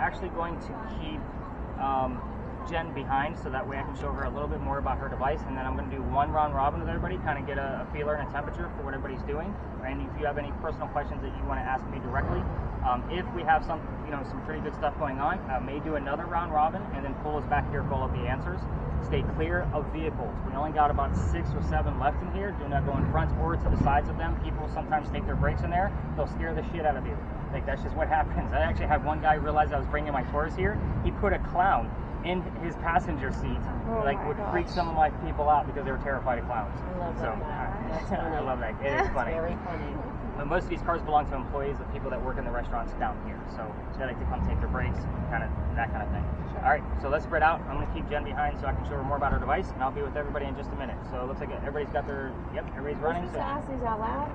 actually going to keep Jen behind so that way I can show her a little bit more about her device, and then I'm going to do one round robin with everybody, kind of get a feeler and a temperature for what everybody's doing. And if you have any personal questions that you want to ask me directly, if we have some pretty good stuff going on, I may do another round robin and then pull us back here for all of the answers. Stay clear of vehicles. We only got about 6 or 7 left in here. Do not go in front or to the sides of them. People sometimes take their brakes in there. They'll scare the shit out of you. Like, that's just what happens. I actually had one guy realize I was bringing my tours here. He put a clown in his passenger seat, would freak some of my people out because they were terrified of clowns. I love that. I love that. It is funny. Very funny. But most of these cars belong to employees of people that work in the restaurants down here, so they like to come take their breaks, that kind of thing. Sure. All right, so let's spread out. I'm going to keep Jen behind so I can show her more about her device, and I'll be with everybody in just a minute. So it looks like everybody's got their, everybody's running. Just ask these out loud?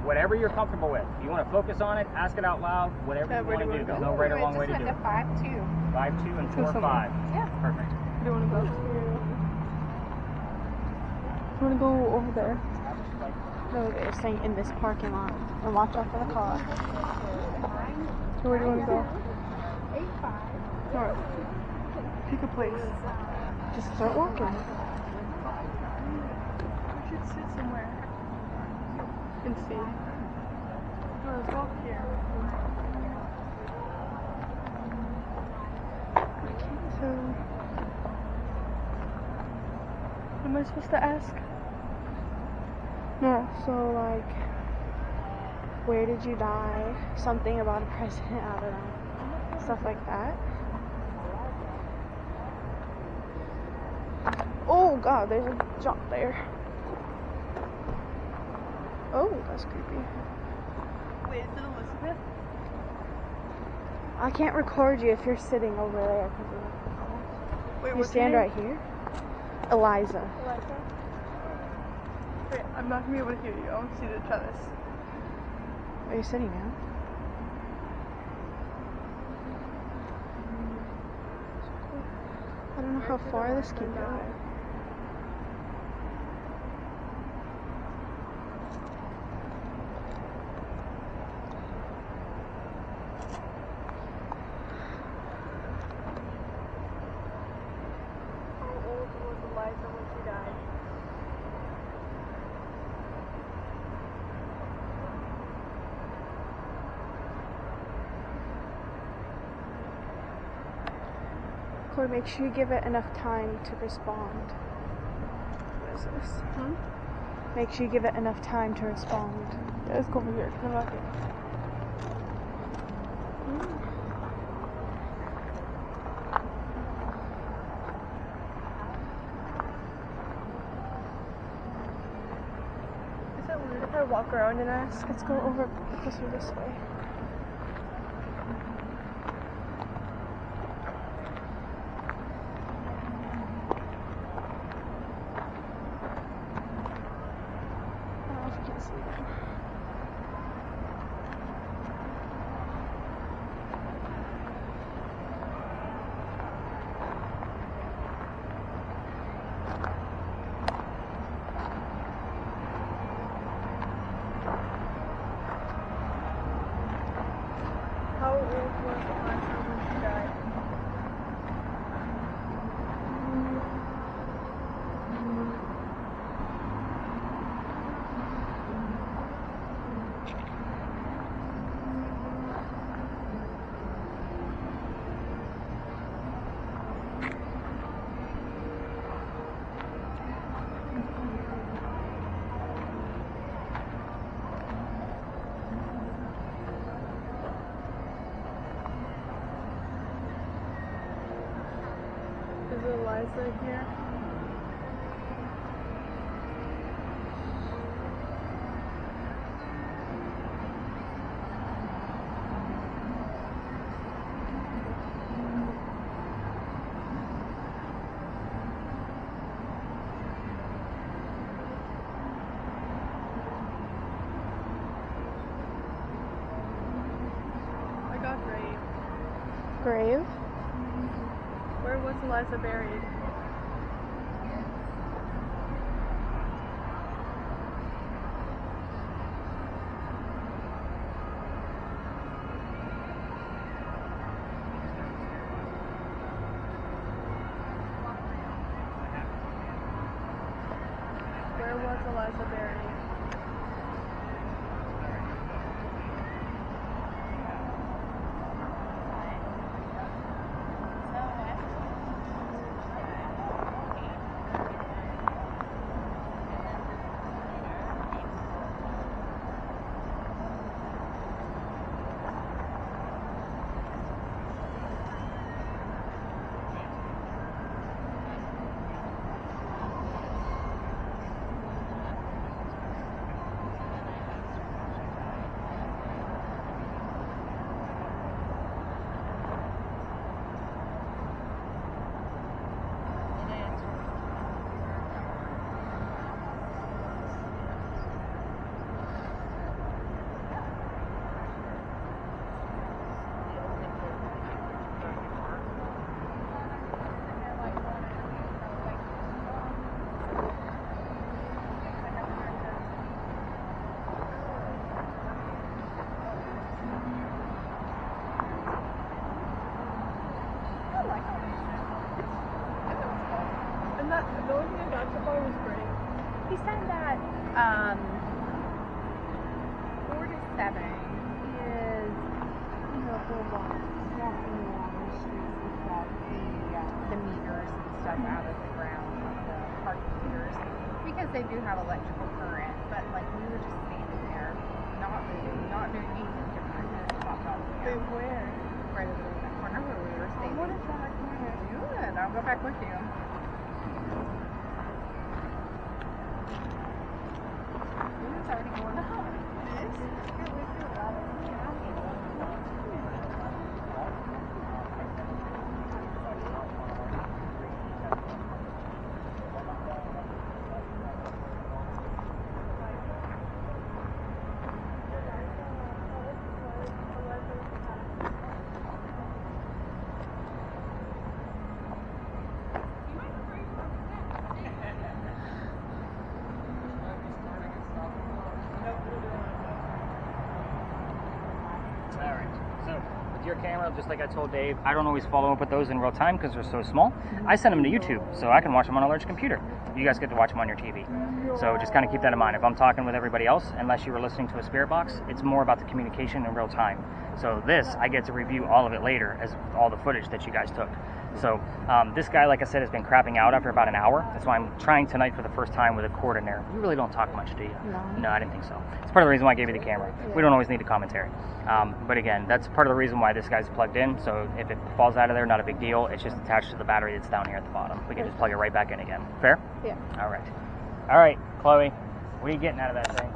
Whatever you're comfortable with. If you want to focus on it, ask it out loud, whatever you want to do. There's no right or wrong way to do it. 5-2. 5-2 and 4-5. Yeah. Perfect. Do you want to go? You want to go over there? No, they're staying in this parking lot. And watch out for the car. So where do you want to go? 8-5. North. Pick a place. Just start walking. We should sit somewhere and see. No, let's walk here. So, what am I supposed to ask? No, so like, where did you die? Something about a president, I don't know. Stuff like that. Oh god, there's a jump there. Oh, that's creepy. Wait, is it Elizabeth? I can't record you if you're sitting over there. Wait, you stand right here? Eliza. Eliza? Wait, I'm not gonna be able to hear you. I want to see the Travis. Are you sitting down? I don't know how far this can go. How old was Eliza when she died? Corey, make sure you give it enough time to respond. What is this? Make sure you give it enough time to respond. Yeah, let's go over here. Come back here. Is that weird if I walk around and ask? Let's go over closer this way. How old was Eliza when she died? Is Eliza here? I got grave. Grave? Where was Eliza buried? That's Eliza Berry. And that the only thing about the bar was great. He said that 4 to 7 is, you know, for walking along the streets and stuff, the meters and stuff out of the ground, the parking meters, because they do have electrical current. But like we were just standing there, not moving, not doing anything different. And it popped off. Wait, where? Right over there in that corner where we were standing. What is that corner? Good. I'll go back with you. It's already going up. It is? Alright, so with your camera, just like I told Dave, I don't always follow up with those in real time because they're so small. I send them to YouTube so I can watch them on a large computer. You guys get to watch them on your TV. So just kind of keep that in mind. If I'm talking with everybody else, unless you were listening to a spirit box, it's more about the communication in real time. So this, I get to review all of it later as all the footage that you guys took. So this guy, like I said, has been crapping out after about an hour. That's why I'm trying tonight for the first time with a cord in there. You really don't talk much, do you? No, I didn't think so. It's part of the reason why I gave you the camera. We don't always need the commentary. But again, that's part of the reason why this guy's plugged in. So if it falls out of there, not a big deal. It's just attached to the battery that's down here at the bottom. We can just plug it right back in again. Fair? Yeah. All right. All right, Chloe, what are you getting out of that thing?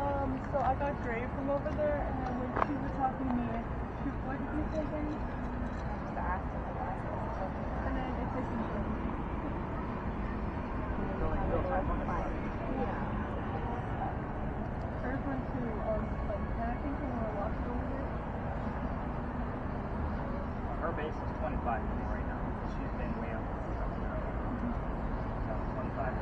So I got Gray from over there, and then when she was talking to me, what did you say again? And then it says First one too, like, and I think when we were walking over there, Her base is 25 for me right now. She's been way up. So 25 is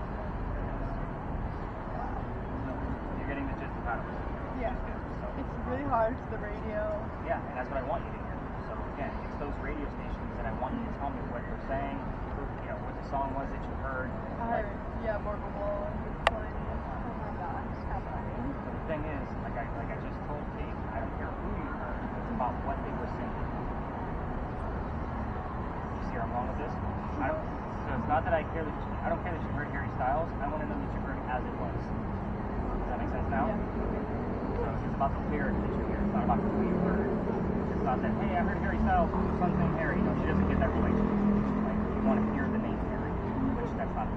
you're getting the gist of how to listen. yeah, it's really hard to the radio. Yeah, and that's what I want you to hear. So again, it's those radio stations that I want you to tell me what you're saying, you know, what the song was that you heard. I heard, yeah, Morgan Wall and Good Sliding. Oh my gosh, how funny. The thing is, like I just told Dave, I don't care who you heard, it's about what they were singing. You see where I'm wrong with this? So it's not that I don't care that you heard Harry Styles. I want to know that you heard as it was. Does that make sense now? Yeah. So it's about the lyric that you hear. It's not about who you heard. It's not that, hey, I heard Harry Styles, whose son's named Harry. No, she doesn't get that relationship. Like, you want to hear the name Harry, which that's not the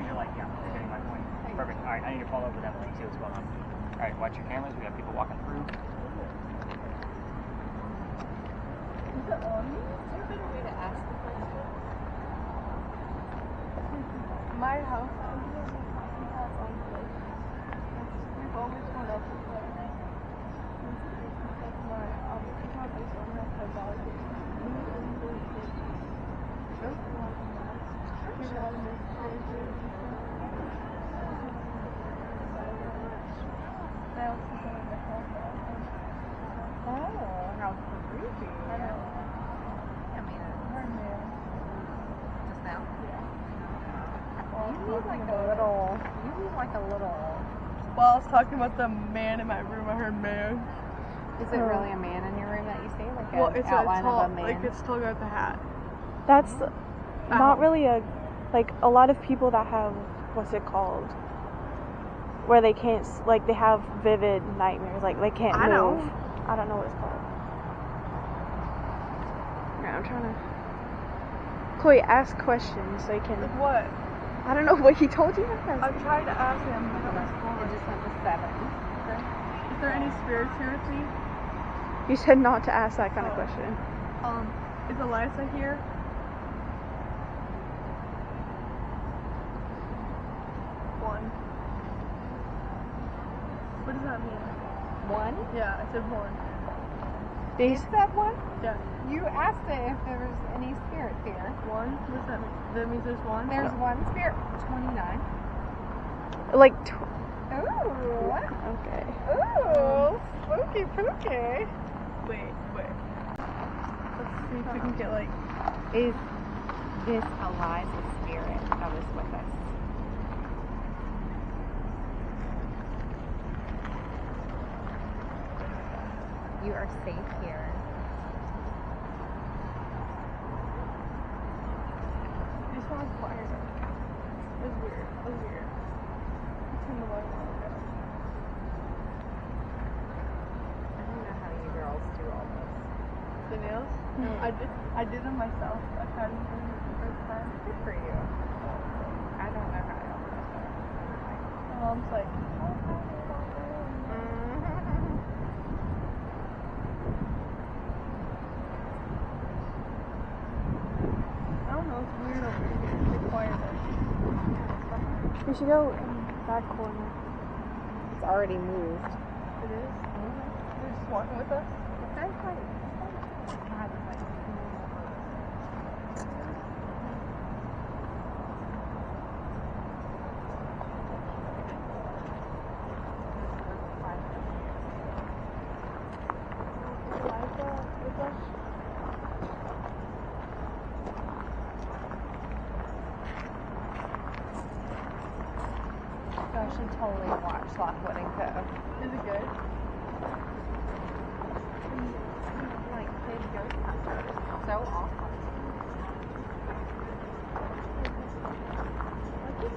you're like, yeah, you're getting my point. Perfect. All right, I need to follow up with Emily and see what's going on. All right, watch your cameras. We got people walking through. Is it on me? Is there a better way to ask the question? My house, I don't know if my house on the lake. We've always gone up with like, that's my, it's not this one, that's my dog. Oh, how creepy. I know. I mean, Her name. just now. Yeah. You like a little. While I was talking about the man in my room, I heard man. Is it really a man in your room that you see? Like Well, an it's outline a tall, of a man? like it's tall guy with a hat. That's not really a, like, a lot of people that have, what's it called? Where they can't, like, they have vivid nightmares, like, they can't I move. know. I don't know what it's called. Yeah, I'm trying to. Chloe, ask questions so you can. Like what? I don't know what he told you. I've tried to ask him, but I It just went to 7. Okay. Is there any spirits here with me? You said not to ask that kind of Oh. question. Is Eliza here? One. What does that mean? 1? Yeah, I said one. These. Is that 1? Yeah. You asked it if there was any spirits here. One? What does that mean? That means there's one? There's 1 spirit. 29. Like. Ooh. Okay. Ooh. Spooky pooky. Wait. Let's see if we can get like. Is this Eliza's spirit that was with us? You are safe here. These sound quiet. It was weird. Turn the light on. I don't know how you girls do all this. The nails? I did them myself. I tried them for the first time. Good for you. I don't know how to help that. My mom's like, I don't know, it's weird over here. It's quiet. We should go in that corner. It's already moved. It is? They're just walking with us? That's like, God, it's like, I should totally watch Lockwood and Co. Is it good? Like kid ghost hunters. So awesome. I think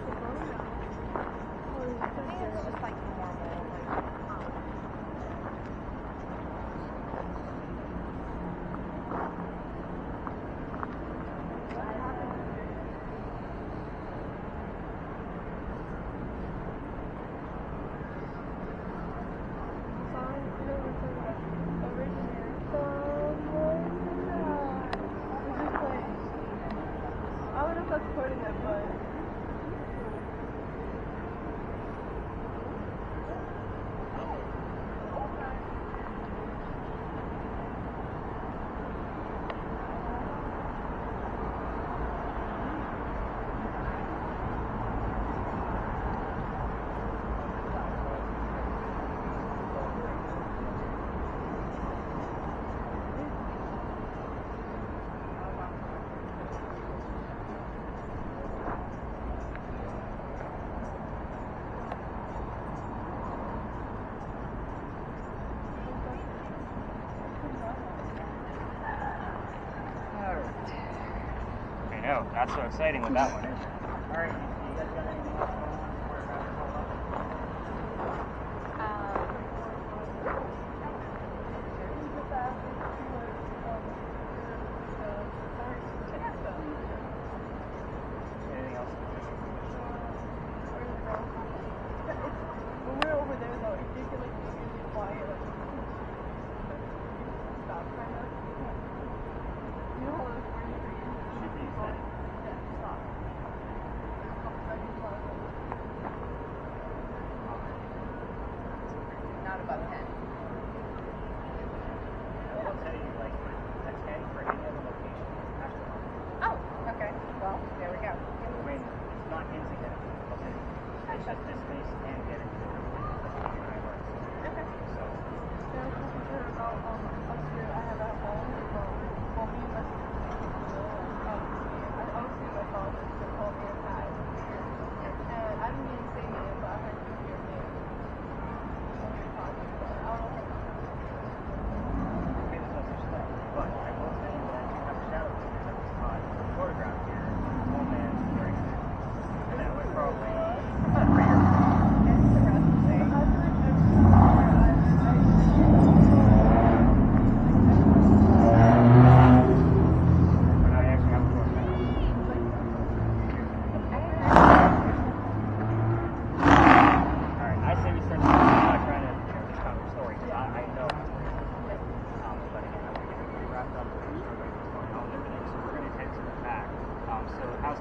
it's just like normal. Like, I would have thought supporting it, but I know, not so exciting with that one. All right, you guys got anything else going on before I wrap this all up? Anything else? when we were over there though, if you could like be really quiet, like stop kind of. You know how those friends are Should be steady. Yeah, stop.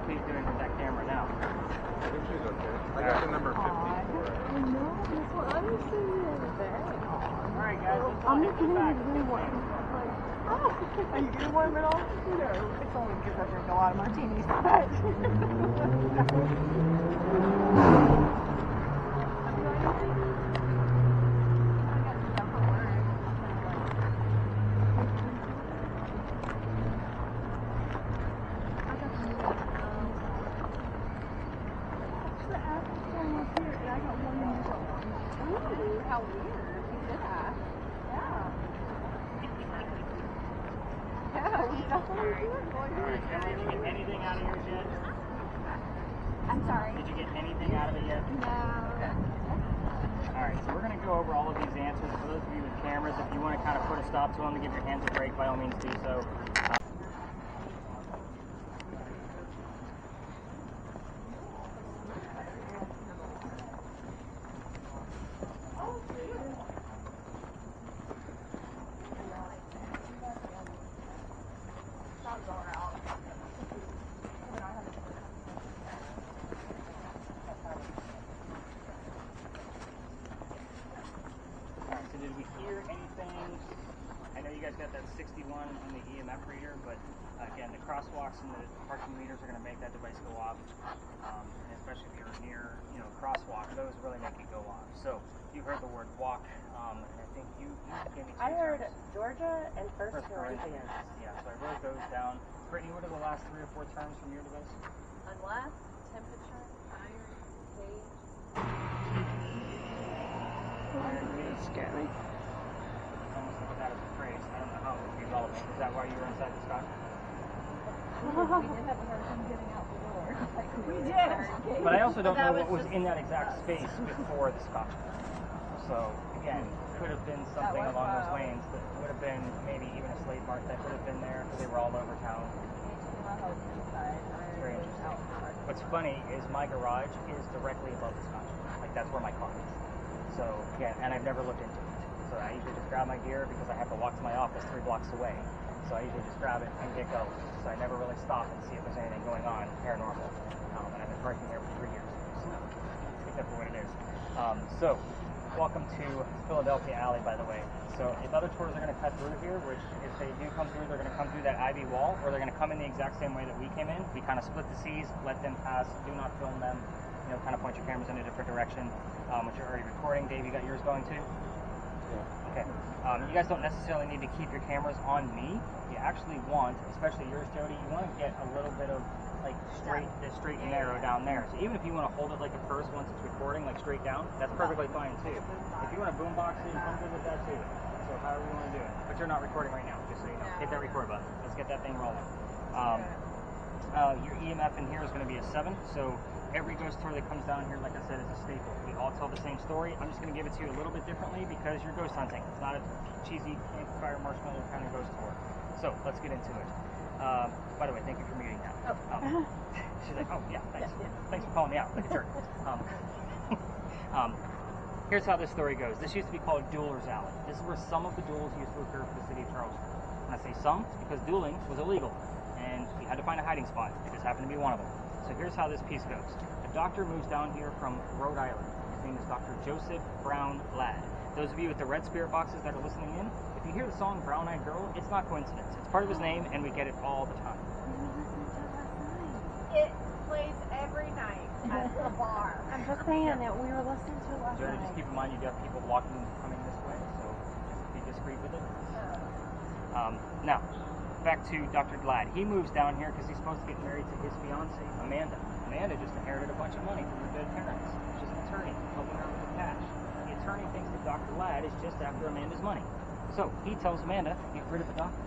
he's doing with that camera now. I think she's okay. I got the number 50 for her. I know, that's what I was saying the other day. Alright guys, let's I'm all just head gonna back. do one. Are you gonna warm it all? No, it's only because I drink a lot of martinis. How weird. You did that. Yeah. Yeah, we definitely did. Alright, Emily, did you get anything out of yours yet? I'm sorry. Did you get anything out of it yet? No. Okay. Alright, so we're going to go over all of these answers. For those of you with cameras, if you want to kind of put a stop to them to give your hands a break, by all means do so. Did we hear anything? I know you guys got that 61 on the EMF reader, but again, the crosswalks and the parking meters are going to make that device go off. And especially if you're near, a crosswalk, those really make it go off. So you heard the word walk, and I think you gave me two I heard terms. Georgia and First First Corinthians. Yeah, so I wrote those down. Brittany, what are the last 3 or 4 terms from your device? Unless temperature, iron, gauge. Scare me. Almost look at that as a phrase. I don't know how it would be relevant. Is that why you were inside the scotch? We did have a hard time getting out the door. We did. But I also don't That know was what was just in that exact space before the scotch. So again, could have been something was along those wild. lanes that would have been maybe even a slate mark that could have been there because they were all over town. Very interesting. What's funny is my garage is directly above the scotch. Like that's where my car is. So again, and I've never looked into it. So I usually just grab my gear because I have to walk to my office 3 blocks away. So I usually just grab it and get going. So I never really stop and see if there's anything going on paranormal. And I've been parking here for 3 years. So take that for what it is. So welcome to Philadelphia Alley, by the way. So if other tours are going to cut through here, which if they do come through, they're going to come through that ivy wall, or they're going to come in the exact same way that we came in. We kind of split the seas, let them pass, do not film them. Kind of point your cameras in a different direction. Which you're already recording. Dave, you got yours going too? Yeah. Okay. You guys don't necessarily need to keep your cameras on me. You actually want, especially yours, Jody, you want to get a little bit of like straight and narrow down there. So even if you want to hold it like a purse once it's recording, like straight down, that's perfectly fine too. If you want to boombox it, I'm good with that too. So however you want to do it. But you're not recording right now, just so you know. Hit that record button. Let's get that thing rolling. Your EMF in here is going to be a 7. So every ghost tour that comes down here, like I said, is a staple. We all tell the same story. I'm just going to give it to you a little bit differently because you're ghost hunting. It's not a cheesy campfire marshmallow kind of ghost tour. So let's get into it. By the way, thank you for muting that. She's like, oh yeah, thanks. Thanks for calling me out like a jerk. Here's how this story goes. This used to be called Duelers Alley. This is where some of the duels used to occur for the city of Charleston. When I say some, it's because dueling was illegal, and we had to find a hiding spot. This happened to be one of them. So here's how this piece goes. A doctor moves down here from Rhode Island. His name is Dr. Joseph Brown Ladd. Those of you with the red spirit boxes that are listening in, if you hear the song Brown Eyed Girl, it's not coincidence. It's part of his name, and we get it all the time. It plays every night at the bar. I'm just saying that we were listening to it last Jody, night. just keep in mind you do have people walking and coming this way, so just be discreet with it. Now, back to Dr. Ladd. He moves down here because he's supposed to get married to his fiancée, Amanda. Amanda just inherited a bunch of money from her dead parents. She's an attorney, helping her with the cash. The attorney thinks that Dr. Ladd is just after Amanda's money. So he tells Amanda to get rid of the doctor.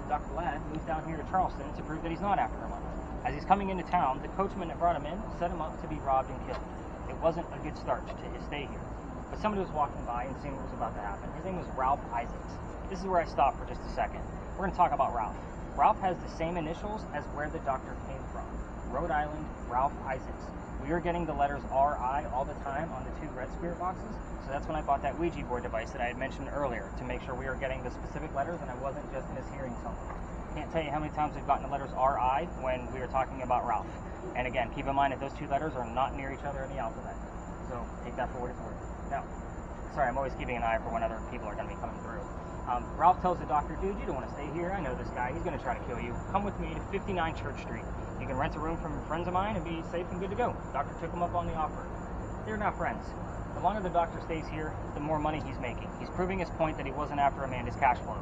So Dr. Ladd moves down here to Charleston to prove that he's not after her money. As he's coming into town, the coachman that brought him in set him up to be robbed and killed. It wasn't a good start to his stay here. But somebody was walking by and seeing what was about to happen. His name was Ralph Isaacs. This is where I stop for just a second. We're going to talk about Ralph. Ralph has the same initials as where the doctor came from. Rhode Island, Ralph Isaacs. We are getting the letters R.I. all the time on the 2 red spirit boxes. So that's when I bought that Ouija board device that I had mentioned earlier to make sure we were getting the specific letters and I wasn't just mishearing something. Can't tell you how many times we've gotten the letters RI when we were talking about Ralph. And again, keep in mind that those two letters are not near each other in the alphabet. So take that for what it's worth. Now, sorry, I'm always keeping an eye for when other people are going to be coming through. Ralph tells the doctor, dude, you don't want to stay here. I know this guy. He's going to try to kill you. Come with me to 59 Church Street. You can rent a room from friends of mine and be safe and good to go. Doctor took him up on the offer. They're not friends. The longer the doctor stays here, the more money he's making. He's proving his point that he wasn't after Amanda's cash flow.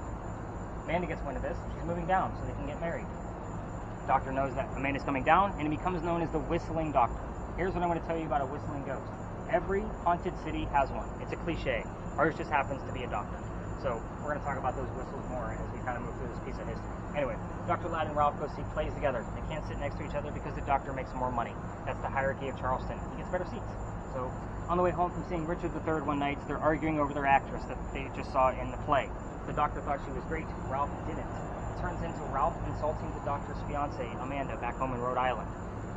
Amanda gets wind of this. She's moving down so they can get married. Doctor knows that Amanda's coming down, and he becomes known as the Whistling Doctor. Here's what I'm going to tell you about a whistling ghost. Every haunted city has one. It's a cliche. Ours just happens to be a doctor. So we're going to talk about those whistles more as we kind of move through this piece of history. Anyway, Dr. Ladd and Ralph go see plays together. They can't sit next to each other because the doctor makes more money. That's the hierarchy of Charleston. He gets better seats. So on the way home from seeing Richard III one night, they're arguing over their actress that they just saw in the play. The doctor thought she was great. Ralph didn't. It turns into Ralph insulting the doctor's fiancée, Amanda, back home in Rhode Island.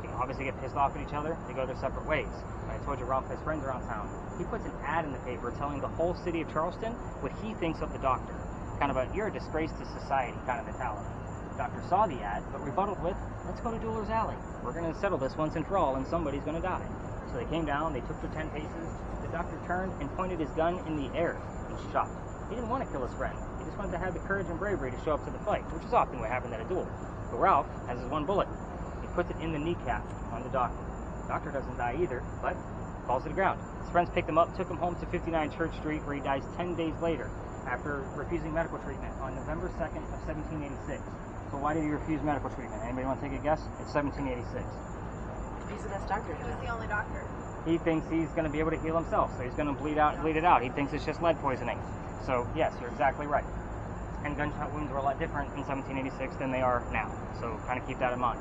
They obviously get pissed off at each other. They go their separate ways. I told you Ralph has friends around town. He puts an ad in the paper telling the whole city of Charleston what he thinks of the doctor. Kind of a, you're a disgrace to society kind of mentality. The doctor saw the ad, but rebutted with, let's go to Dueler's Alley. We're going to settle this once and for all, and somebody's going to die. So they came down, they took their 10 paces. The doctor turned and pointed his gun in the air and shot. He didn't want to kill his friend. He just wanted to have the courage and bravery to show up to the fight, which is often what happened at a duel. But Ralph has his one bullet. He puts it in the kneecap on the doctor. The doctor doesn't die either, but falls to the ground. His friends picked him up, took him home to 59 Church Street, where he dies 10 days later after refusing medical treatment on November 2nd of 1786. So why did he refuse medical treatment? Anybody want to take a guess? It's 1786. He's the best doctor. He was the only doctor. He thinks he's going to be able to heal himself, so he's going to bleed it out. He thinks it's just lead poisoning. So yes, you're exactly right. And gunshot wounds were a lot different in 1786 than they are now. So kind of keep that in mind.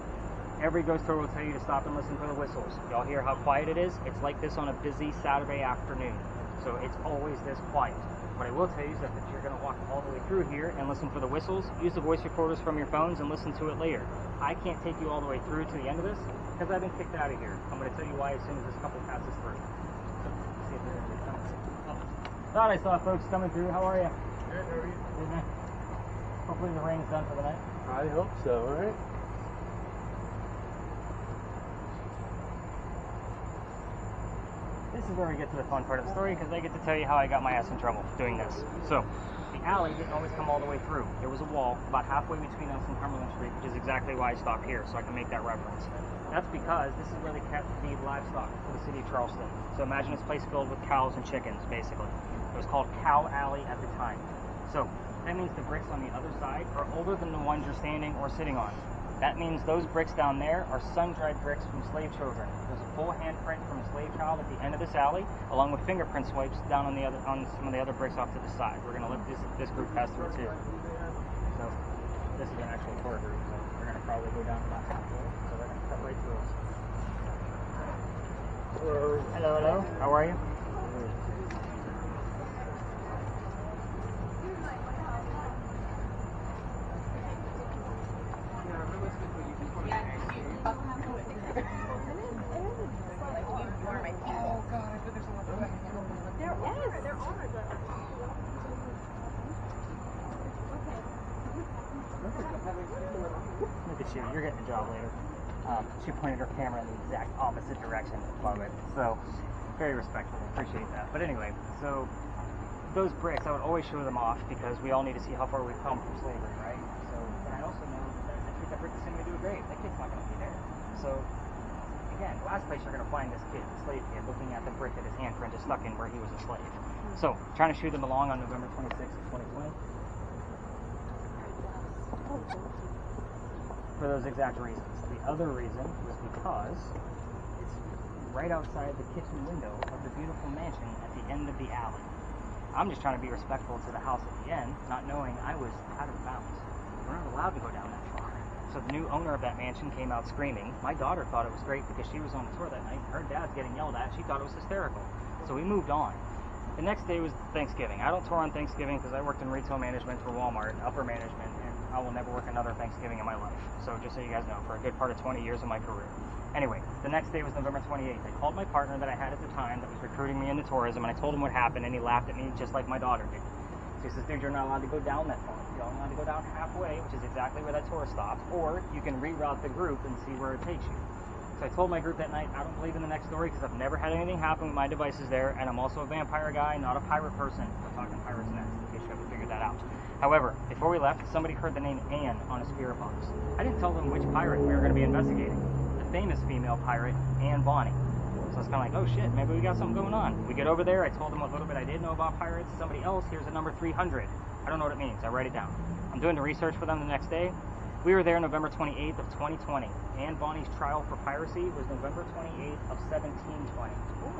Every ghost tour will tell you to stop and listen for the whistles. Y'all hear how quiet it is? It's like this on a busy Saturday afternoon. So it's always this quiet. What I will tell you is that if you're going to walk all the way through here and listen for the whistles, use the voice recorders from your phones and listen to it later. I can't take you all the way through to the end of this because I've been kicked out of here. I'm going to tell you why as soon as this couple passes through. So, see if there's anybody coming. Thought I saw folks coming through. How are you? Good, how are you? Good, man. Hopefully the rain's done for the night. I hope so, right? This is where we get to the fun part of the story because I get to tell you how I got my ass in trouble doing this. So, the alley didn't always come all the way through. There was a wall about halfway between us and Cumberland Street, which is exactly why I stopped here, so I can make that reference. That's because this is where they kept the livestock for the city of Charleston. So imagine this place filled with cows and chickens, basically. It was called Cow Alley at the time. So, that means the bricks on the other side are older than the ones you're standing or sitting on. That means those bricks down there are sun-dried bricks from slave children. There's a full handprint from a slave child at the end of this alley, along with fingerprint swipes down on some of the other bricks off to the side. We're going to let this group pass through too. So this is an actual tour group, so we're going to probably go down about halfway. So they're going to cut right through us. Hello. Hello, hello. How are you? Look at you, you're getting a job later. She pointed her camera in the exact opposite direction. Love it. So, very respectful. Appreciate that. But anyway, so those bricks, I would always show them off because we all need to see how far we've come from slavery, right? So, and I also know that I think that brick is sending me to a grave. That kid's not going to be there. So, again, last place you're going to find this kid, the slave kid, looking at the brick that his handprint is stuck in where he was a slave. So, trying to shoot them along on November 26th of 2020. For those exact reasons. The other reason was because it's right outside the kitchen window of the beautiful mansion at the end of the alley. I'm just trying to be respectful to the house at the end, not knowing I was out of bounds. We're not allowed to go down that far. So the new owner of that mansion came out screaming. My daughter thought it was great because she was on the tour that night. Her dad's getting yelled at. She thought it was hysterical. So we moved on. The next day was Thanksgiving. I don't tour on Thanksgiving because I worked in retail management for Walmart, upper management, and I will never work another Thanksgiving in my life. So just so you guys know, for a good part of 20 years of my career. Anyway, the next day was November 28th. I called my partner that I had at the time that was recruiting me into tourism, and I told him what happened, and he laughed at me just like my daughter did. So he says, dude, you're not allowed to go down that far. only allowed to go down halfway, which is exactly where that tour stops, or you can reroute the group and see where it takes you. So I told my group that night, I don't believe in the next story because I've never had anything happen with my devices there, and I'm also a vampire guy, not a pirate person. We're talking pirates next, in case you haven't figured that out. However, before we left, somebody heard the name Anne on a spirit box. I didn't tell them which pirate we were going to be investigating. The famous female pirate, Anne Bonny. So it's kind of like, oh shit, maybe we got something going on. We get over there, I told them what little bit I did know about pirates. Somebody else, here's a number 300. I don't know what it means, I write it down. I'm doing the research for them the next day. We were there November 28th of 2020. Anne Bonny's trial for piracy was November 28th of 1720.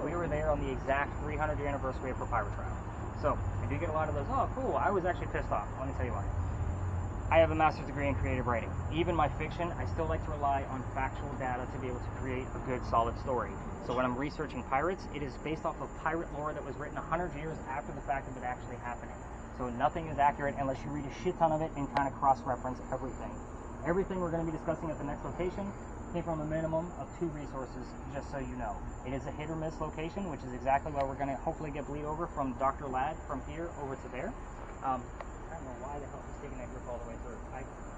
We were there on the exact 300th anniversary of her pirate trial. So, I do get a lot of those, oh cool, I was actually pissed off. Let me tell you why. I have a master's degree in creative writing. Even my fiction, I still like to rely on factual data to be able to create a good, solid story. So when I'm researching pirates, it is based off of pirate lore that was written 100 years after the fact of it actually happening. So nothing is accurate unless you read a shit ton of it and kind of cross-reference everything. Everything we're going to be discussing at the next location came from a minimum of 2 resources, just so you know. It is a hit or miss location, which is exactly why we're going to hopefully get bleed over from Dr. Ladd from here over to there. I don't know why the hell he's taking that group all the way through.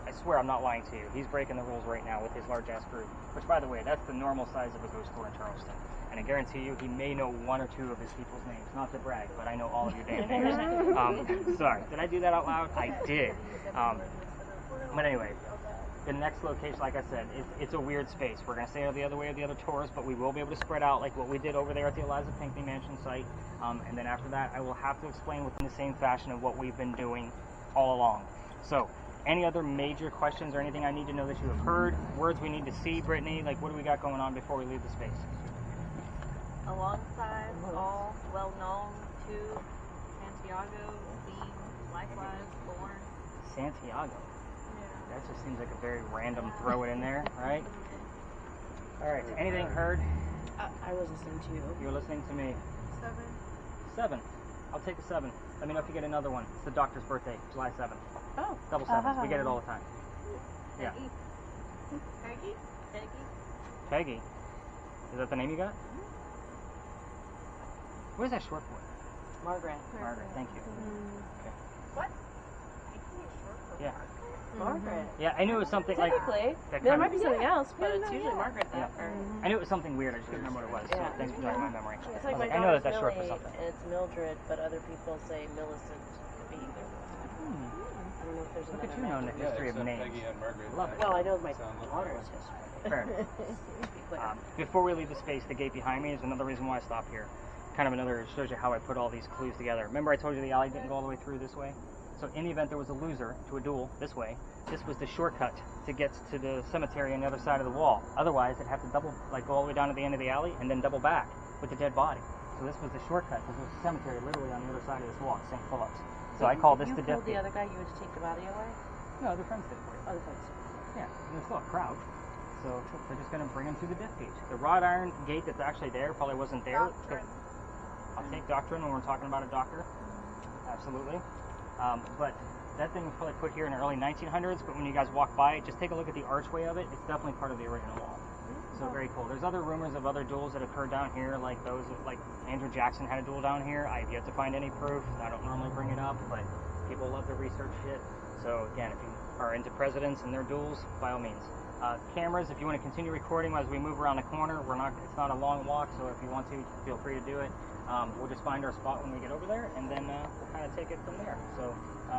I swear I'm not lying to you. He's breaking the rules right now with his large-ass group, which, by the way, that's the normal size of a ghost tour in Charleston. And I guarantee you, he may know 1 or 2 of his people's names. Not to brag, but I know all of your damn names. Sorry, did I do that out loud? I did. But anyway, the next location, like I said, it's a weird space. We're going to stay the other way of the other tours, but we will be able to spread out like what we did over there at the Eliza Pinckney Mansion site. And then after that, I will have to explain within the same fashion of what we've been doing all along. So, any other major questions or anything I need to know that you have heard? Words we need to see, Brittany? Like, what do we got going on before we leave the space? Alongside all well-known to Santiago, Beam, Likewise, Born. Santiago. That just seems like a very random throw it in there, right? All right, anything heard? I was listening to you. You were listening to me. 7. 7. I'll take a 7. Let me know if you get another one. It's the doctor's birthday, July 7th. Oh. Double 7s. We get it all the time. Yeah. Peggy? Peggy? Is that the name you got? What is that short for? Margaret. Margaret, thank you. Okay. What? Yeah. Margaret. Yeah, I knew it was something like... Technically. that There kind might of- be something else, but it's usually Margaret that. Yeah. Or, I knew it was something weird, I just couldn't remember what it was. So Yeah. thanks for jogging my memory. it's I like was my I know daughter's that's short for Millie, something. and it's Mildred, but other people say Millicent. Could be either. I don't know if there's Look at another you knowing the magic- history of except names. Peggy and Margaret. Love it. Well, I know my Sound like daughter's that. history. Fair enough. To be clear. Before we leave the space, the gate behind me is another reason why I stopped here. Kind of another, shows you how I put all these clues together. Remember I told you the alley didn't go all the way through this way? So in the event there was a loser to a duel this way, this was the shortcut to get to the cemetery on the other side of the wall. Otherwise, it'd have to double, like go all the way down to the end of the alley and then double back with the dead body. So this was the shortcut because there's a cemetery literally on the other side of this wall, St. Philip's. So I call this you the death told the gate. other guy you would take the body away? No, the friends did it for you. Oh, the friends. Yeah, and there's still a crowd. So they're just going to bring him through the death gate. The wrought iron gate that's actually there probably wasn't there. I'll take doctrine when we're talking about a doctor. Absolutely. But that thing was probably put here in the early 1900s, but when you guys walk by it, just take a look at the archway of it. It's definitely part of the original wall. So very cool. There's other rumors of other duels that occurred down here, like those, like Andrew Jackson had a duel down here. I've yet to find any proof. I don't normally bring it up, but people love to research shit. So again, if you are into presidents and their duels, by all means. Cameras, if you want to continue recording as we move around the corner, it's not a long walk, so if you want to, feel free to do it. We'll just find our spot when we get over there, and then we'll kind of take it from there. So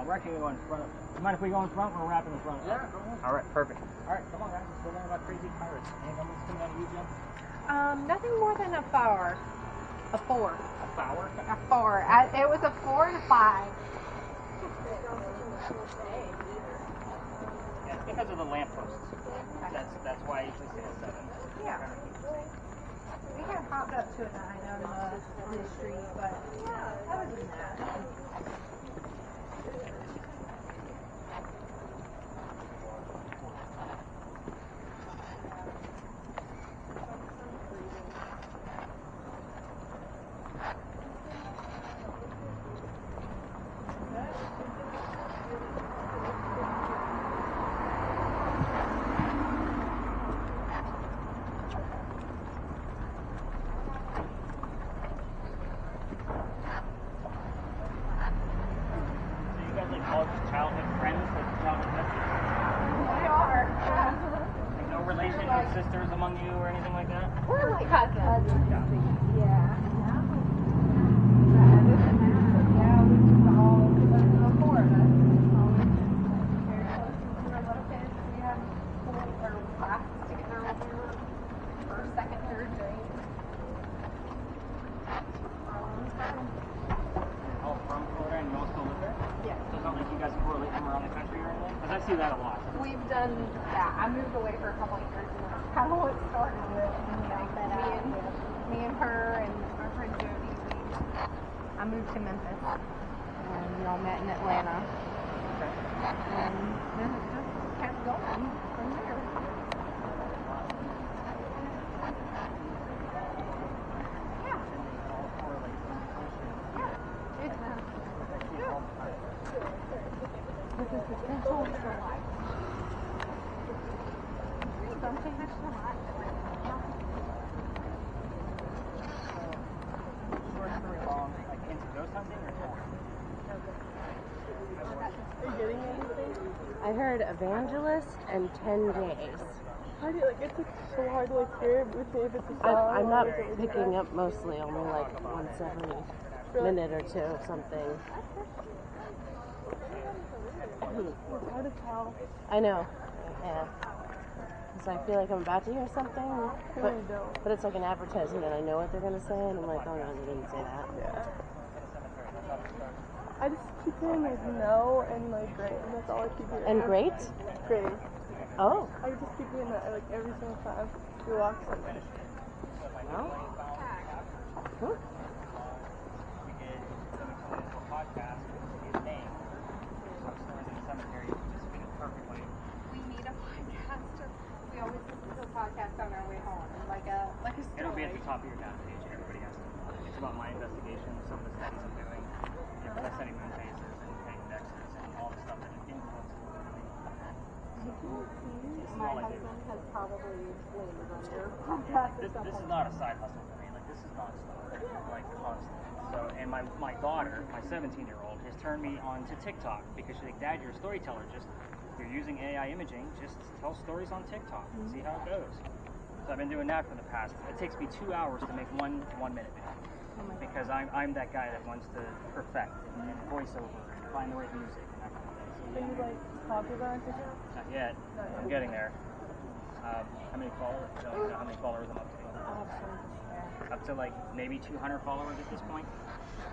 we're actually going to go in front. Do you mind if we go in front? We're wrapping in front. Yeah, go ahead. All right, perfect. All right, come on, guys. Let's go learn about crazy pirates. Anything else coming out of you, Jen? Nothing more than a 4. A 4. A flower? A 4. It was a 4 and a 5. Yeah, because of the lampposts. That's why I usually say a 7. Yeah. We had popped up to a 9 on the street, but other than that. sisters among you or anything like that? We're like cousins. Yeah. Oh, from Florida and you all still live there? Yeah. So it's not like you guys correlate from around the country or anything? Because I see that a lot. We've done that. I moved away for a couple of years, and that's kind of what started with. Me and her and our friend Jody. I moved to Memphis, and we all met in Atlanta. And then it just kept going from there. With the potential for life. Something that's for life. Short story long, like into ghost hunting or no? Are you getting anything? I heard evangelist and 10 days. How do you, like, it's like so hard to like hear with me if it's a song. I'm not or if it's picking up mostly, only like once every minute or two or something. It's hard to tell. I know. Yeah. Because I feel like I'm about to hear something, but it's like an advertisement and I know what they're going to say and I'm like, oh no, they didn't say that. Yeah. I just keep hearing like no and like great, and that's all I keep hearing. And great? Great. Oh. I just keep hearing that like every single time we walk somewhere. No? Cool. We did a podcast with his name. Some stories in the cemetery, which just fit perfectly. We need a podcaster. We always listen to a podcast on our way home, like a story. It'll be at the top of your down page. Everybody has to. It's about my investigation, some of the studies I'm doing. Because I study moon phases and indexes and all the stuff that influences what we're doing. My husband has probably landed on your podcast or This something. is not a side hustle for me. Like, this is nonstop. Like, constant. So, and my daughter, my 17-year-old, has turned me on to TikTok because she's like, Dad, you're a storyteller. You're using AI imaging. Just tell stories on TikTok and see how it goes. So I've been doing that for the past. It takes me 2 hours to make one minute video. Because I'm that guy that wants to perfect and voiceover and find the right music and that kind of thing. So, Are you like popular on TikTok? not yet. I'm getting there. How many followers? I don't even know how many followers I'm up to. Up to like maybe 200 followers at this point.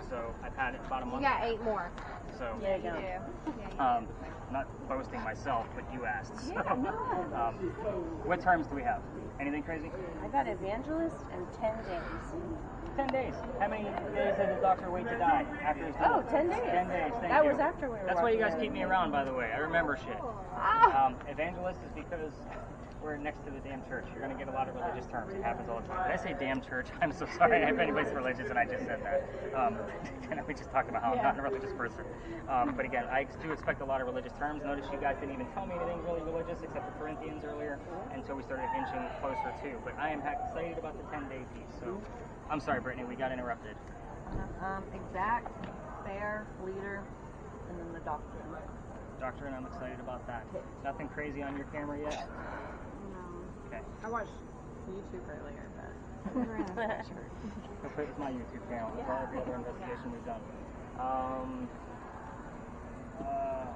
So I've had it about a month. You got 8 more. So There you go. not boasting myself, but you asked. So, what terms do we have? Anything crazy? I got evangelist and 10 days. 10 days. How many days did the doctor wait to die after his Oh, 10 days. 10 days. Thank That you. was after we were That's why you walking guys in. keep me around, by the way. I remember shit. Evangelist is because we're next to the damn church. You're going to get a lot of religious terms. It happens all the time. Did I say damn church? I'm so sorry if anybody's religious and I just said that. We just talked about how I'm not a religious person. But again, I do expect a lot of religious terms. Notice you guys didn't even tell me anything really religious except for Corinthians earlier until we started inching closer to. But I am excited about the 10-day piece. So I'm sorry, Brittany, we got interrupted. Exact, fair, leader, and then the doctor. Doctor, and I'm excited about that. Nothing crazy on your camera yet? No. Okay. I watched YouTube earlier, but. It's my YouTube channel. It's all every other investigation we've done. Oh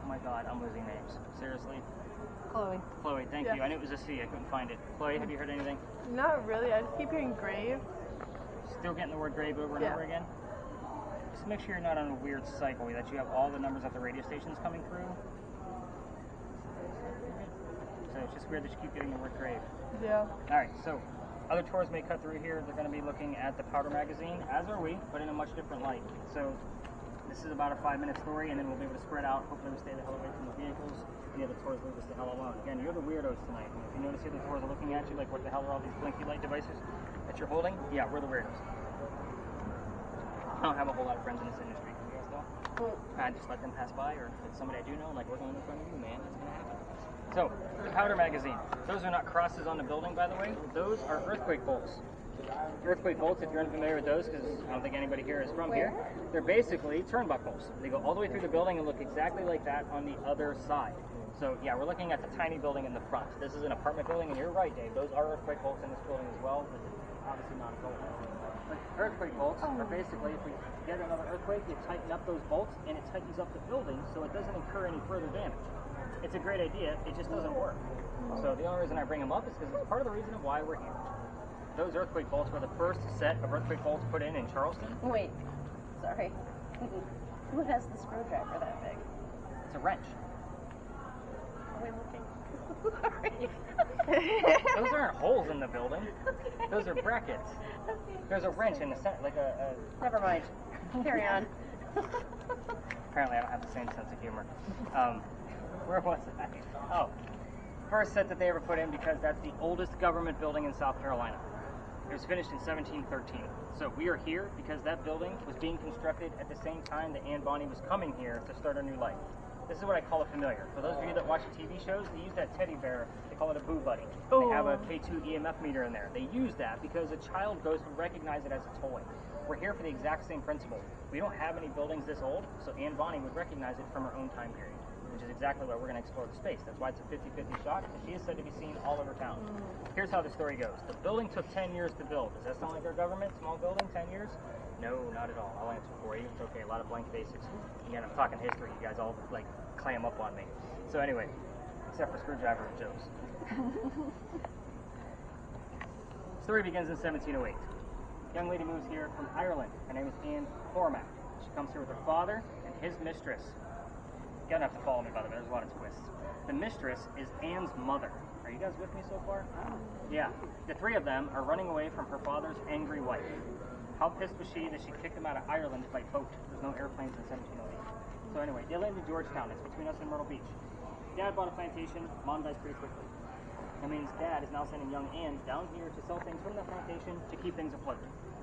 my god, I'm losing names. Seriously? Chloe, thank you. I knew it was a C. I couldn't find it. Chloe, have you heard anything? Not really. I just keep hearing grave. Still getting the word grave over and over again? Just make sure you're not on a weird cycle that you have all the numbers at the radio stations coming through. So it's just weird that you keep getting the word grave. Yeah. Alright, so other tours may cut through here. They're going to be looking at the powder magazine, as are we, but in a much different light. So this is about a 5-minute story, and then we'll be able to spread out. Hopefully we stay the hell away from the vehicles. The other tours leave us the hell alone. Again, you're the weirdos tonight. If you notice the other tours are looking at you like, what the hell are all these blinky light devices that you're holding? Yeah, we're the weirdos. I don't have a whole lot of friends in this industry. You guys know? I just let them pass by, or if it's somebody I do know, like, we're going in front of you, man. That's going to happen. So, the powder magazine. Those are not crosses on the building, by the way. Those are earthquake bolts. Earthquake bolts, if you're unfamiliar with those, because I don't think anybody here is from here, they're basically turnbuckles. They go all the way through the building and look exactly like that on the other side. So yeah, we're looking at the tiny building in the front. This is an apartment building, and you're right, Dave. Those are earthquake bolts in this building as well. This is obviously not a bolt. But earthquake bolts are basically, if we get another earthquake, you tighten up those bolts, and it tightens up the building so it doesn't incur any further damage. It's a great idea. It just doesn't work. So the only reason I bring them up is because it's part of the reason of why we're here. Those earthquake bolts were the first set of earthquake bolts put in Charleston. Wait, sorry. Who has the screwdriver that big? It's a wrench. Are we looking? Those aren't holes in the building. Okay. Those are brackets. Okay. There's a wrench in the center, like a... Never mind. Carry on. Apparently I don't have the same sense of humor. Where was I? Oh, first set that they ever put in, because that's the oldest government building in South Carolina. It was finished in 1713. So we are here because that building was being constructed at the same time that Anne Bonny was coming here to start a new life. This is what I call a familiar. For those of you that watch TV shows, they use that teddy bear. They call it a Boo Buddy. They have a K2 EMF meter in there. They use that because a child ghost would recognize it as a toy. We're here for the exact same principle. We don't have any buildings this old, so Anne Bonny would recognize it from her own time period, which is exactly why we're going to explore the space. That's why it's a 50-50 shot, because she is said to be seen all over town. Here's how the story goes. The building took 10 years to build. Does that sound like our government? Small building, 10 years? No, not at all. I'll answer for you. It's okay. A lot of blank basics. Again, I'm talking history. You guys all, like, clam up on me. So anyway, except for screwdriver and jokes. Story begins in 1708. Young lady moves here from Ireland. Her name is Anne Cormac. She comes here with her father and his mistress. You don't have to follow me, by the way. There's a lot of twists. The mistress is Anne's mother. Are you guys with me so far? Yeah. The three of them are running away from her father's angry wife. How pissed was she that she kicked them out of Ireland by boat? There's no airplanes in 1708. So anyway, they land in Georgetown. It's between us and Myrtle Beach. Dad bought a plantation. Mom dies pretty quickly. That means Dad is now sending young Anne down here to sell things from the plantation to keep things afloat.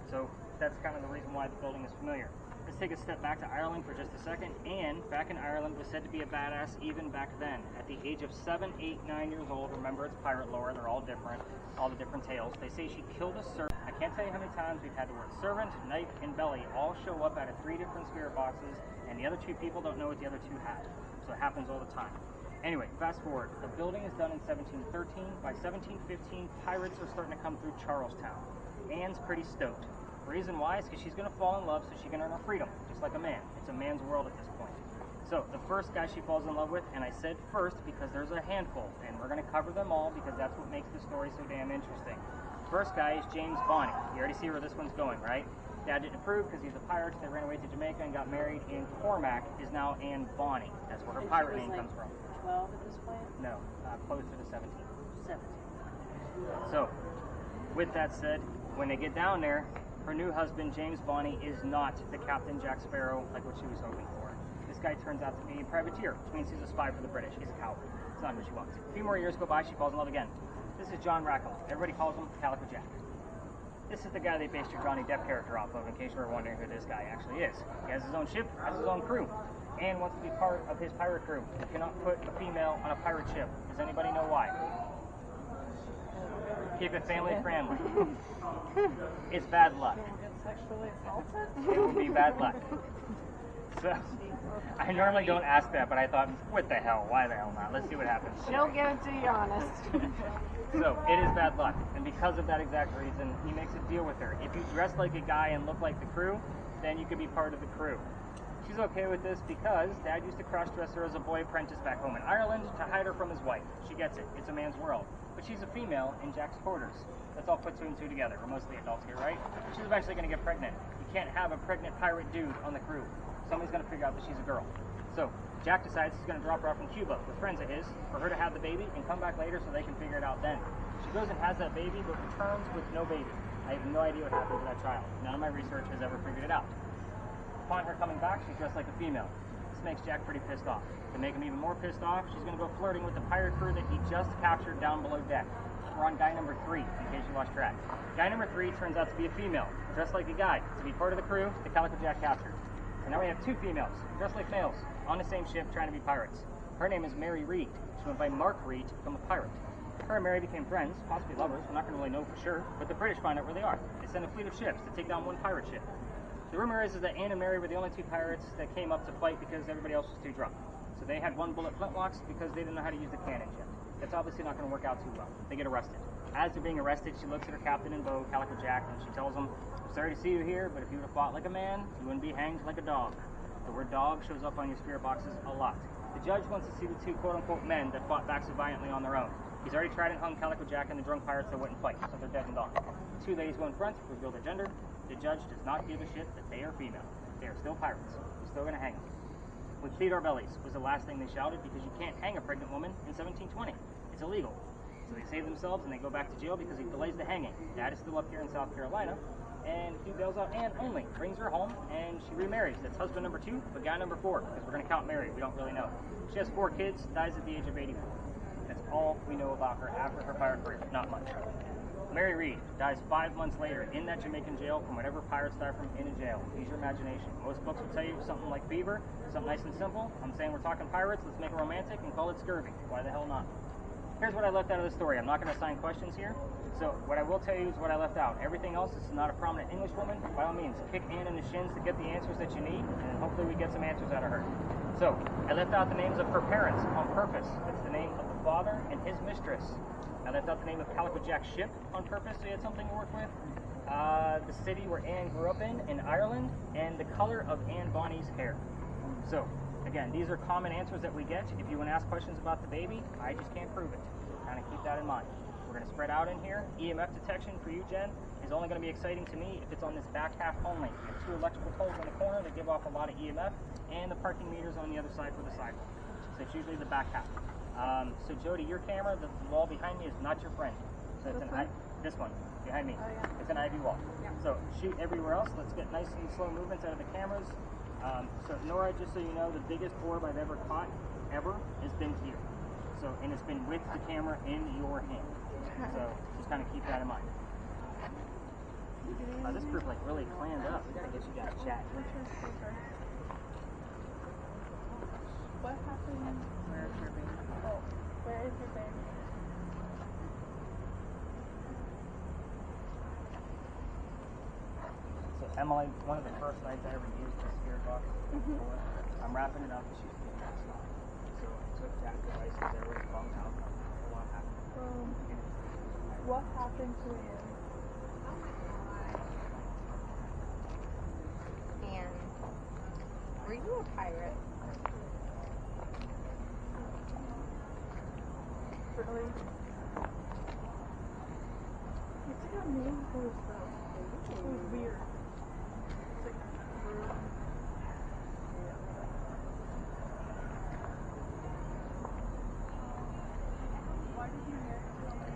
So that's kind of the reason why the building is familiar. Let's take a step back to Ireland for just a second. Anne, back in Ireland, was said to be a badass even back then. At the age of 7, 8, 9 years old, remember it's pirate lore, they're all different, all the different tales. They say she killed a servant. I can't tell you how many times we've had the word servant, knife, and belly all show up out of 3 different spirit boxes, and the other 2 people don't know what the other 2 have. So it happens all the time. Anyway, fast forward. The building is done in 1713. By 1715, pirates are starting to come through Charlestown. Anne's pretty stoked. The reason why is because she's going to fall in love so she can earn her freedom, just like a man. It's a man's world at this point. So the first guy she falls in love with, and I said first because there's a handful, and we're going to cover them all because that's what makes the story so damn interesting. First guy is James Bonny. You already see where this one's going, right? Dad didn't approve because he's a pirate. They ran away to Jamaica and got married. Anne Cormac is now Anne Bonny. That's where her pirate name comes from. 12 at this point? No, closer to 17. 17. So, with that said, when they get down there, her new husband, James Bonny, is not the Captain Jack Sparrow like what she was hoping for. This guy turns out to be a privateer, which means he's a spy for the British. He's a coward. It's not what she wants. A few more years go by, she falls in love again. This is John Rackham. Everybody calls him Calico Jack. This is the guy they based your Johnny Depp character off of, in case you were wondering who this guy actually is. He has his own ship, has his own crew. Anne wants to be part of his pirate crew. You cannot put a female on a pirate ship. Does anybody know why? Keep it family friendly. It's bad luck. Sexually assaulted? It will be bad luck. So, I normally don't ask that, but I thought, what the hell? Why the hell not? Let's see what happens. She'll give it to you honest. So, it is bad luck. And because of that exact reason, he makes a deal with her. If you dress like a guy and look like the crew, then you could be part of the crew. She's okay with this because Dad used to cross-dress her as a boy apprentice back home in Ireland to hide her from his wife. She gets it. It's a man's world. But she's a female in Jack's quarters. Let's all put 2 and 2 together. We're mostly adults here, right? She's eventually going to get pregnant. You can't have a pregnant pirate dude on the crew. Somebody's going to figure out that she's a girl. So Jack decides he's going to drop her off in Cuba with friends of his for her to have the baby and come back later so they can figure it out then. She goes and has that baby but returns with no baby. I have no idea what happened to that child. None of my research has ever figured it out. Upon her coming back, she's dressed like a female. This makes Jack pretty pissed off. To make him even more pissed off, she's going to go flirting with the pirate crew that he just captured down below deck. We're on guy number 3, in case you lost track. Guy number 3 turns out to be a female, dressed like a guy, to be part of the crew the Calico Jack captured. And now we have 2 females, dressed like males, on the same ship trying to be pirates. Her name is Mary Reed. She went by Mark Reed to become a pirate. Her and Mary became friends, possibly lovers. We're not going to really know for sure, but the British find out where they are. They send a fleet of ships to take down one pirate ship. The rumor is that Anne and Mary were the only 2 pirates that came up to fight because everybody else was too drunk. So they had 1 bullet flintlocks because they didn't know how to use the cannons yet. That's obviously not going to work out too well. They get arrested. As they're being arrested, she looks at her captain in bow, Calico Jack, and she tells him, "I'm sorry to see you here, but if you would have fought like a man, you wouldn't be hanged like a dog." The word dog shows up on your spirit boxes a lot. The judge wants to see the 2 quote-unquote men that fought back so violently on their own. He's already tried and hung Calico Jack and the drunk pirates that wouldn't fight, so they're dead and gone. 2 ladies go in front, reveal their gender. The judge does not give a shit that they are female. They are still pirates. He's still going to hang them. With Theodore Bellies was the last thing they shouted, because you can't hang a pregnant woman in 1720. It's illegal. So they save themselves and they go back to jail because he delays the hanging. Dad is still up here in South Carolina, and he bails out Anne only, brings her home, and she remarries. That's husband number 2, but guy number 4, because we're going to count Mary. We don't really know. She has 4 kids, dies at the age of 84. That's all we know about her after her pirate career. Not much. Mary Read dies 5 months later in that Jamaican jail from whatever pirates die from in a jail. Use your imagination. Most books will tell you something like fever, something nice and simple. I'm saying we're talking pirates, let's make it romantic and call it scurvy. Why the hell not? Here's what I left out of the story. I'm not going to assign questions here. So what I will tell you is what I left out. Everything else, this is not a prominent English woman. By all means, kick Anne in the shins to get the answers that you need, and hopefully we get some answers out of her. So I left out the names of her parents on purpose. It's the name of the father and his mistress. I left out the name of Calico Jack's ship on purpose so you had something to work with. The city where Anne grew up in Ireland, and the color of Anne Bonny's hair. So, again, these are common answers that we get. If you want to ask questions about the baby, I just can't prove it. Kind of keep that in mind. We're going to spread out in here. EMF detection for you, Jen, is only going to be exciting to me if it's on this back half only. You have 2 electrical poles in the corner that give off a lot of EMF, and the parking meters on the other side for the sidewalk. So it's usually the back half. So Jody, your camera, the wall behind me is not your friend. So it's this one behind me. Oh, yeah. It's an ivy wall. Yeah. So shoot everywhere else. Let's get nice and slow movements out of the cameras. So Norah, just so you know, the biggest orb I've ever caught, ever, has been here. So, and it's been with the camera in your hand. So just kind of keep that in mind. This group like really clammed up. We gotta get you guys chatting. What happened? Where's your baby? Oh, where is your baby? So Emily, one of the first nights I ever used the spirit box before, I'm wrapping it up and she's putting that stuff. So I took that device because there was bumped out. A lot happened. What happened to him? And were you a pirate? Really? It's like a name for himself. It was weird. It's like rude. Why did you marry somebody?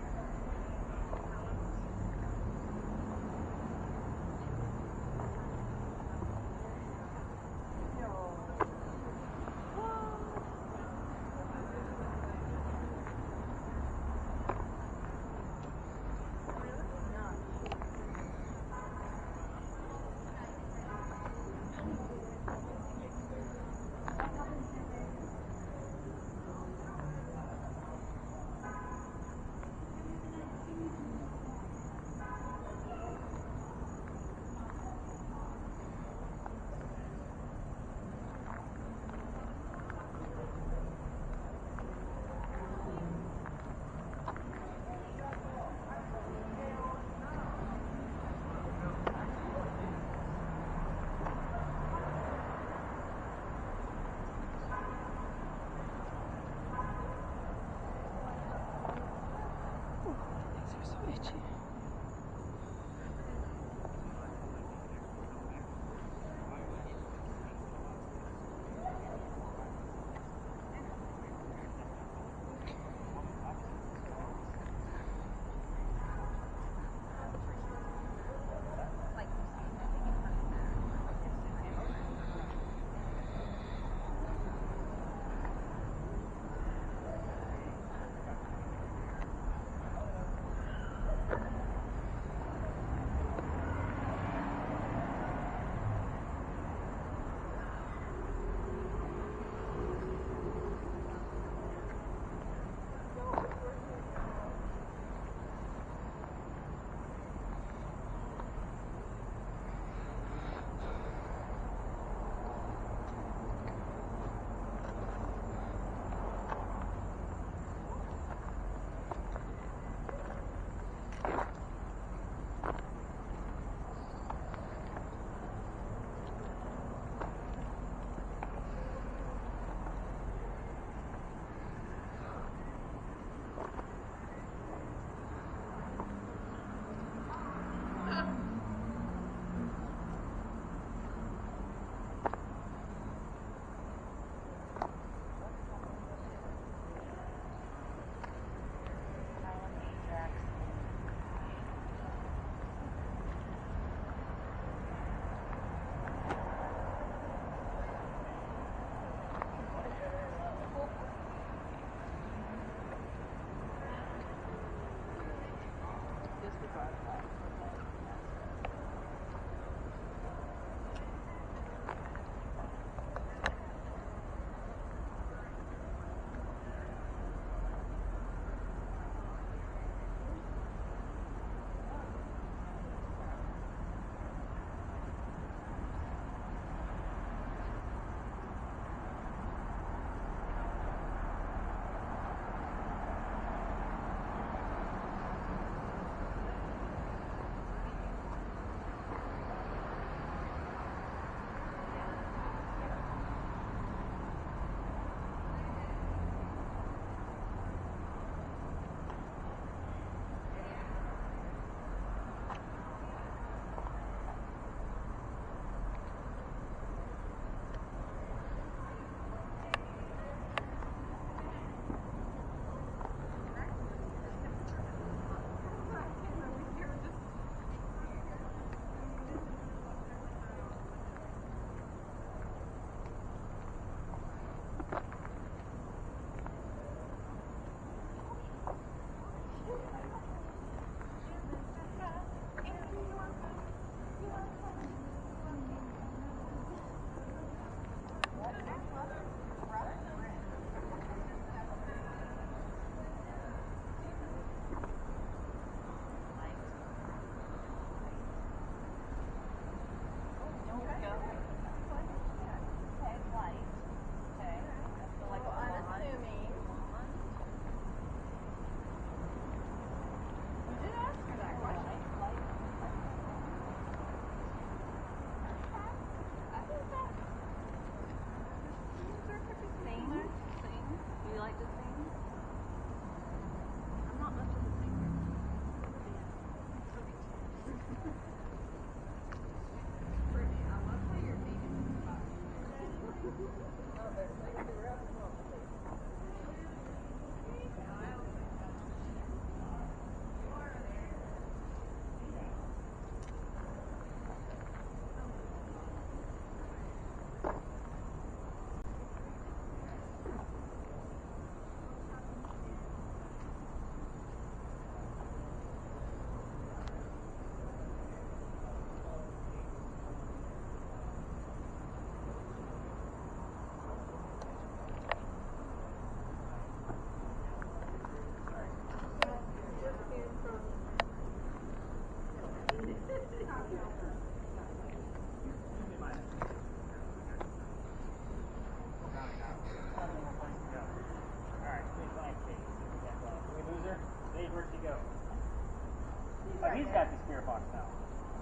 Oh, he's got the spirit box now.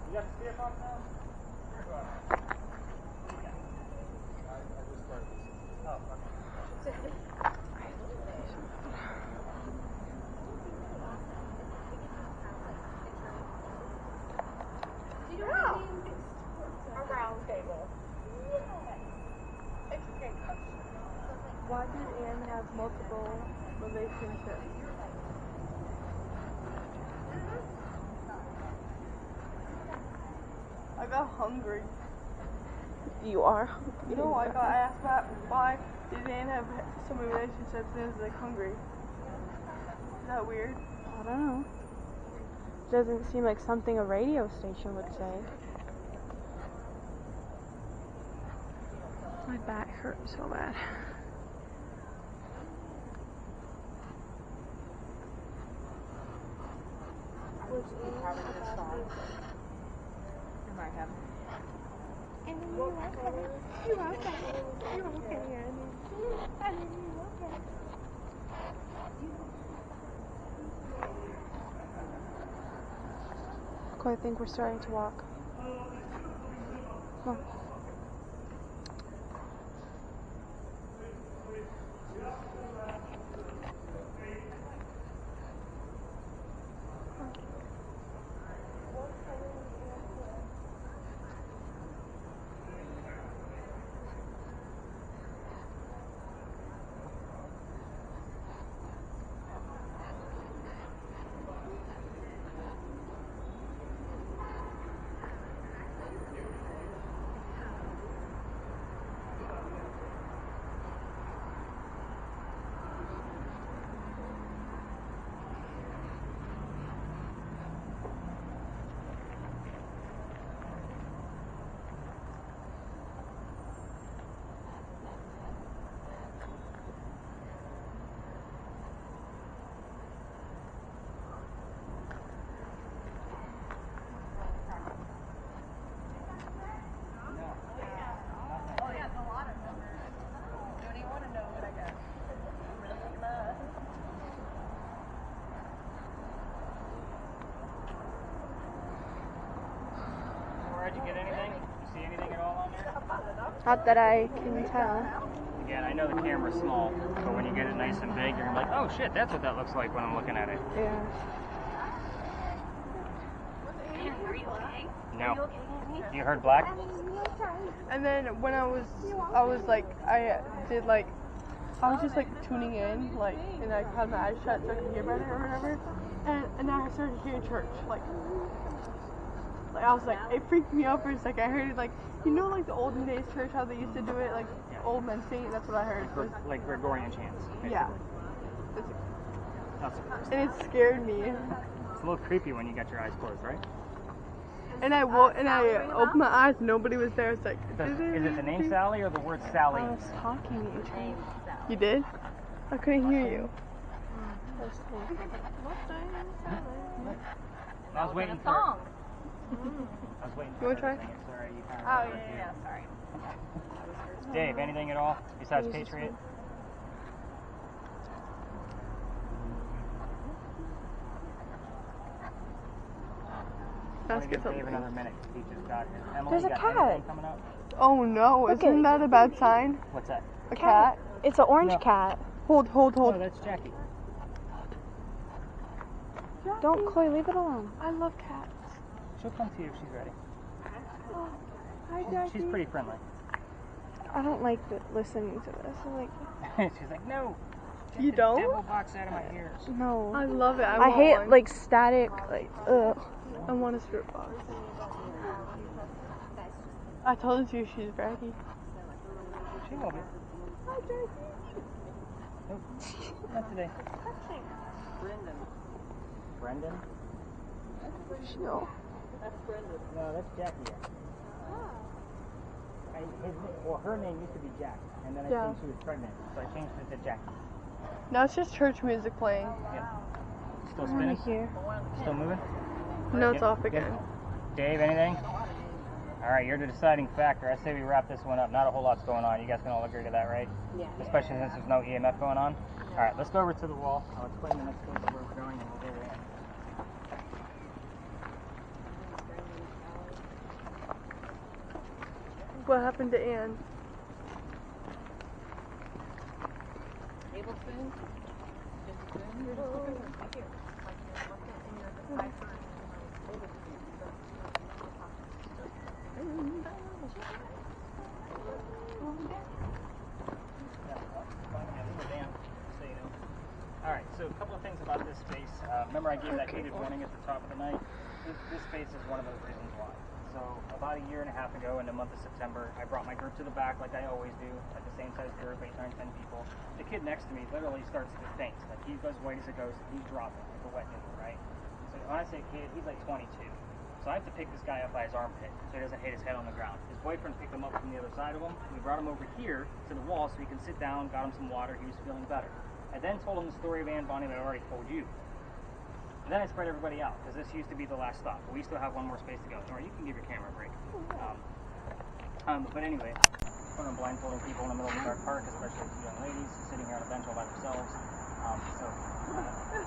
You got the spirit box now? I just started listening. Oh, okay. A round table. Why did Anne have multiple relationships? I got hungry. You are. No, I asked about why did Anne have so many relationships and is like hungry. Is that weird? I don't know. Doesn't seem like something a radio station would say. My back hurts so bad. Which we having this song. You might have. And then you okay. You okay. You okay, Annie. And then you okay. Okay, I think we're starting to walk. Come on. Did you get anything? You see anything at all on there? Not that I can tell. Again, I know the camera's small, but when you get it nice and big, you're like, oh shit, that's what that looks like when I'm looking at it. Yeah. No. You heard black? And then when I was like, I was just like tuning in, like, and I had my eyes shut so I could hear better or whatever. And I started hearing church, like I was like, it freaked me out for a second. I heard it like, you know, like the olden days church, how they used to do it, like old men singing. That's what I heard. Like Gregorian chants. Basically. Yeah. Not surprised. And it scared me. It's a little creepy when you got your eyes closed, right? And I opened my eyes, nobody was there. It's like, Is it the name Sally or the word Sally? I was talking to you, Trey. you did? I couldn't hear you. I was waiting for song. I was waiting You for wanna try? her to sing it. Sorry, you kind Oh, of yeah, sorry. Dave, anything at all besides Use this Patriot? I'm Ask gonna it give Dave something. another minute because he just got here. Emily, There's a got cat. anything coming up? Oh no, Look isn't at- that a bad sign? What's that? A cat? It's an orange No. cat. Hold. Oh, that's Jackie. Don't, Chloe, leave it alone. I love cats. She'll come to you if she's ready. Hi, She's pretty friendly. I don't like listening to this. I'm like, She's like, no. Get You the don't? devil box out of my ears. no. I love it. I I want hate one. like static, like, ugh. I want a spirit box. I told you she's ready. She will be. Nope. Not today. Brendan? No. No, that's Jackie. Her name used to be Jack, and then I Yeah. think she was pregnant, so I changed it to Jackie. Now it's just church music playing. Yeah. Still I want spinning? to hear. Still moving? No, it's Yep, off again. good. Dave, anything? Alright, you're the deciding factor. I say we wrap this one up. Not a whole lot's going on. You guys can all agree to that, right? Yeah. Especially since there's no EMF going on. Alright, let's go over to the wall. I'll explain the next stage of where we're going and we'll go in. what happened to Anne. Tablespoon? Just a spoon? You're just looking for thank you. Like you're looking in your decipher and you're like, Alright, so a couple of things about this space. Remember I gave that heated warning at the top of the night? This space is one of those reasons why. So about a year and a half ago in the month of September, I brought my group to the back like I always do, at the same size group, 8, 9, 10 people. The kid next to me literally starts to faint. Like he's as white as a ghost and he's dropping like a wet noodle, right? So when I say kid, he's like 22. So I have to pick this guy up by his armpit so he doesn't hit his head on the ground. His boyfriend picked him up from the other side of him. We brought him over here to the wall so he can sit down, got him some water, he was feeling better. I then told him the story of Anne Bonny that I already told you. And then I spread everybody out, because this used to be the last stop. But we still have one more space to go. Norah, you can give your camera a break. But anyway, when I'm blindfolding people in the middle of a dark park, especially two young ladies sitting here on a bench all by themselves.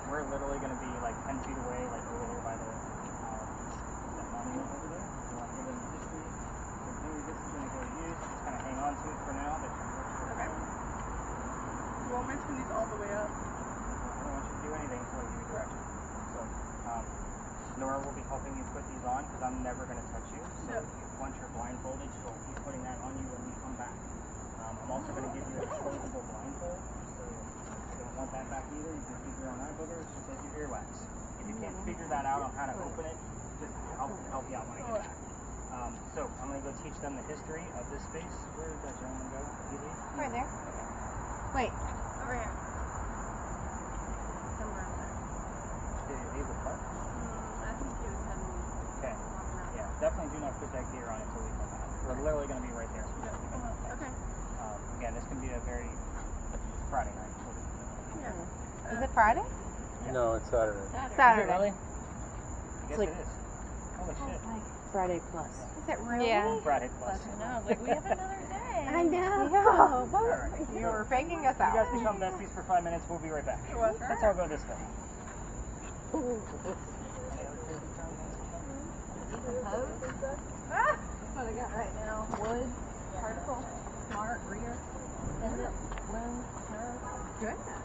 We're literally going to be like 10 feet away, like over there by the that monument over there. You want to give them the history? So maybe this is going to go to you, so just kind of hang on to it for now. But Okay. You want me to turn these all the way up? I don't want you to do anything until I give you direction. So, Norah will be helping you put these on because I'm never going to touch you. So, once you're blindfolded, she'll be putting that on you when we come back. I'm also going to give you a disposable blindfold. So, you don't want that back either. You can keep your own eye boogers, just like your earwax. If you can't figure that out on how to open it, just help you out when I get back. So, I'm going to go teach them the history of this space. Where did that gentleman go? Did he leave? right there. Wait. Over here. Somewhere over there. Did he leave the park? I think he was heading. Okay. Yeah, definitely do not put that gear on until we come back. We're literally going to be right there. Okay. Again, this can be a very Friday night. Yeah. Is it Friday? No, it's Saturday. Saturday. Really? I guess like- it is. Holy shit. Friday plus. Is it really? Yeah. Friday plus. I know. I was like, we have another day. I know. Yeah. Alright. You were faking us You guys out. become besties for 5 minutes. We'll be right back. Sure. Let's all go this way. That's what I got right now. Wood, particle, smart, rear, pivot, loom, curve. Goodness.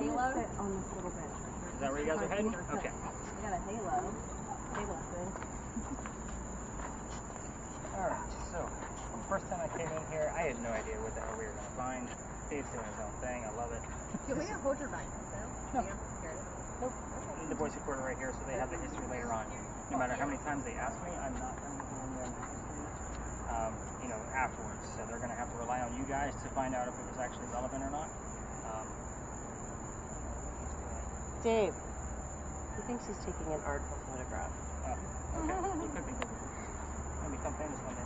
Halo. Sit on this little bench. Is that where you guys are heading? Okay. We got a halo. Tablespoon. Alright, so the first time I came in here, I had no idea what the hell we were going to find. Dave's doing his own thing. I love it. Can we not hold your back now? No. Yeah, I'm scared. Nope. I need the voice recorder right here so they have the history later on. No matter how many times they ask me, I'm not going to be giving them the history, afterwards. So they're going to have to rely on you guys to find out if it was actually relevant or not. Dave. He thinks he's taking an artful photograph. Oh, okay. He could be. Maybe become famous one day.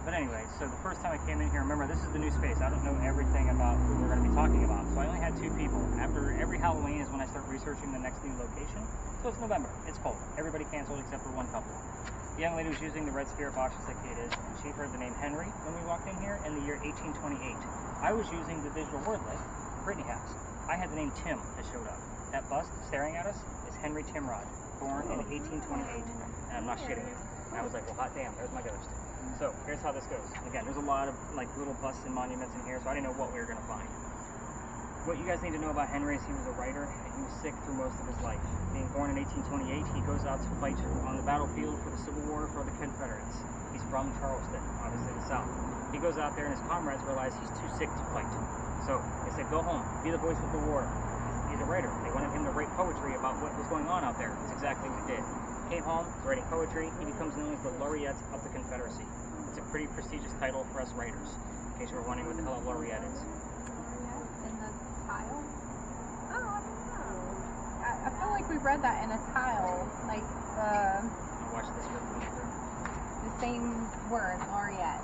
But anyway, so the first time I came in here, remember, this is the new space. I don't know everything about what we're going to be talking about. So I only had 2 people. After every Halloween is when I start researching the next new location. So it's November. It's cold. Everybody canceled except for one couple. The young lady was using the red spirit box just like Kate is, and she heard the name Henry when we walked in here in the year 1828. I was using the digital word list Brittany has. I had the name Tim that showed up. That bust staring at us is Henry Timrod, born in 1828, and I'm not shitting you. And I was like, well, hot damn, there's my ghost. So here's how this goes. Again, there's a lot of like little busts and monuments in here, so I didn't know what we were gonna find. What you guys need to know about Henry is he was a writer, and he was sick through most of his life. Being born in 1828, he goes out to fight on the battlefield for the Civil War for the Confederates. He's from Charleston, obviously the South. He goes out there, and his comrades realize he's too sick to fight. So they said, go home, be the voice of the war. He's a writer. They wanted him to write poetry about what was going on out there. That's exactly what he did. Came home, was writing poetry. He becomes known as the Laureate of the Confederacy. It's a pretty prestigious title for us writers, in case you were wondering what the hell a laureate is. In the tile? Oh, I don't know. I feel like we read that in a tile, like I'll watch this real quick. the same word, laureate,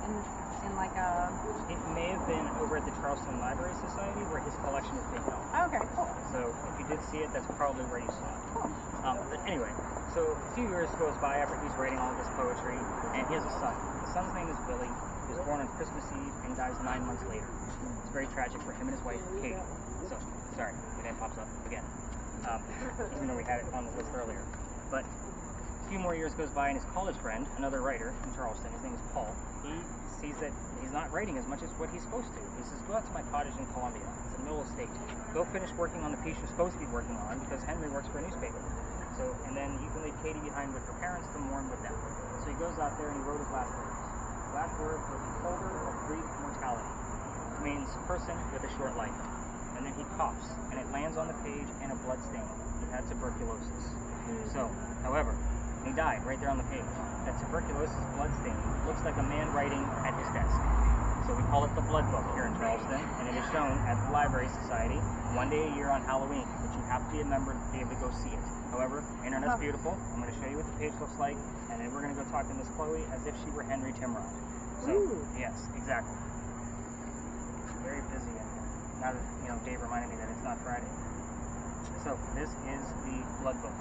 in like a. It may have been over at the Charleston Library Society where his collection is being held. Okay, cool. So if you did see it, that's probably where you saw it. But anyway, so a few years goes by after he's writing all this poetry, and he has a son. The son's name is Billy. He was born on Christmas Eve and dies 9 months later. It's very tragic for him and his wife, Katie. So, sorry, your name pops up again. Even though we had it on the list earlier. But A few more years goes by, and his college friend, another writer from Charleston, his name is Paul, he sees that he's not writing as much as what he's supposed to. He says, go out to my cottage in Columbia. It's in the middle of the state. Go finish working on the piece you're supposed to be working on, because Henry works for a newspaper. So, and then you can leave Katie behind with her parents to mourn with them. So he goes out there and he wrote his last words. His last word was beholder of brief mortality, which means person with a short life. And then he coughs, and it lands on the page in a blood stain. He had tuberculosis. So, however, he died right there on the page. That tuberculosis blood stain looks like a man writing at his desk. So we call it the Blood Book here in Charleston, and it is shown at the Library Society one day a year on Halloween, but you have to be a member to be able to go see it. However, internet's beautiful. I'm going to show you what the page looks like, and then we're going to go talk to Miss Chloe as if she were Henry Timrod. So, yes, exactly. Very busy, and now that, you know, Dave reminded me that it's not Friday. So, this is the Blood Book.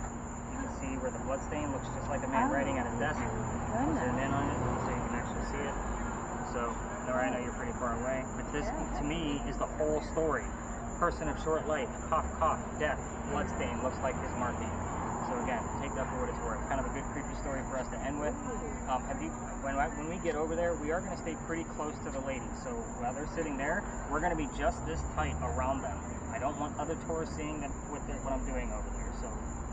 You can see where the blood stain looks just like a man writing at his desk. I'll zoom in on it so you can actually see it. So, Norah, I know you're pretty far away, but this, to me, is the whole story. Person of short life, cough, cough, death, blood stain, looks like his marking. So again, take that for what it's worth. Kind of a good creepy story for us to end with. When we get over there, we are going to stay pretty close to the ladies. So while they're sitting there, we're going to be just this tight around them. I don't want other tourists seeing that what I'm doing over there. So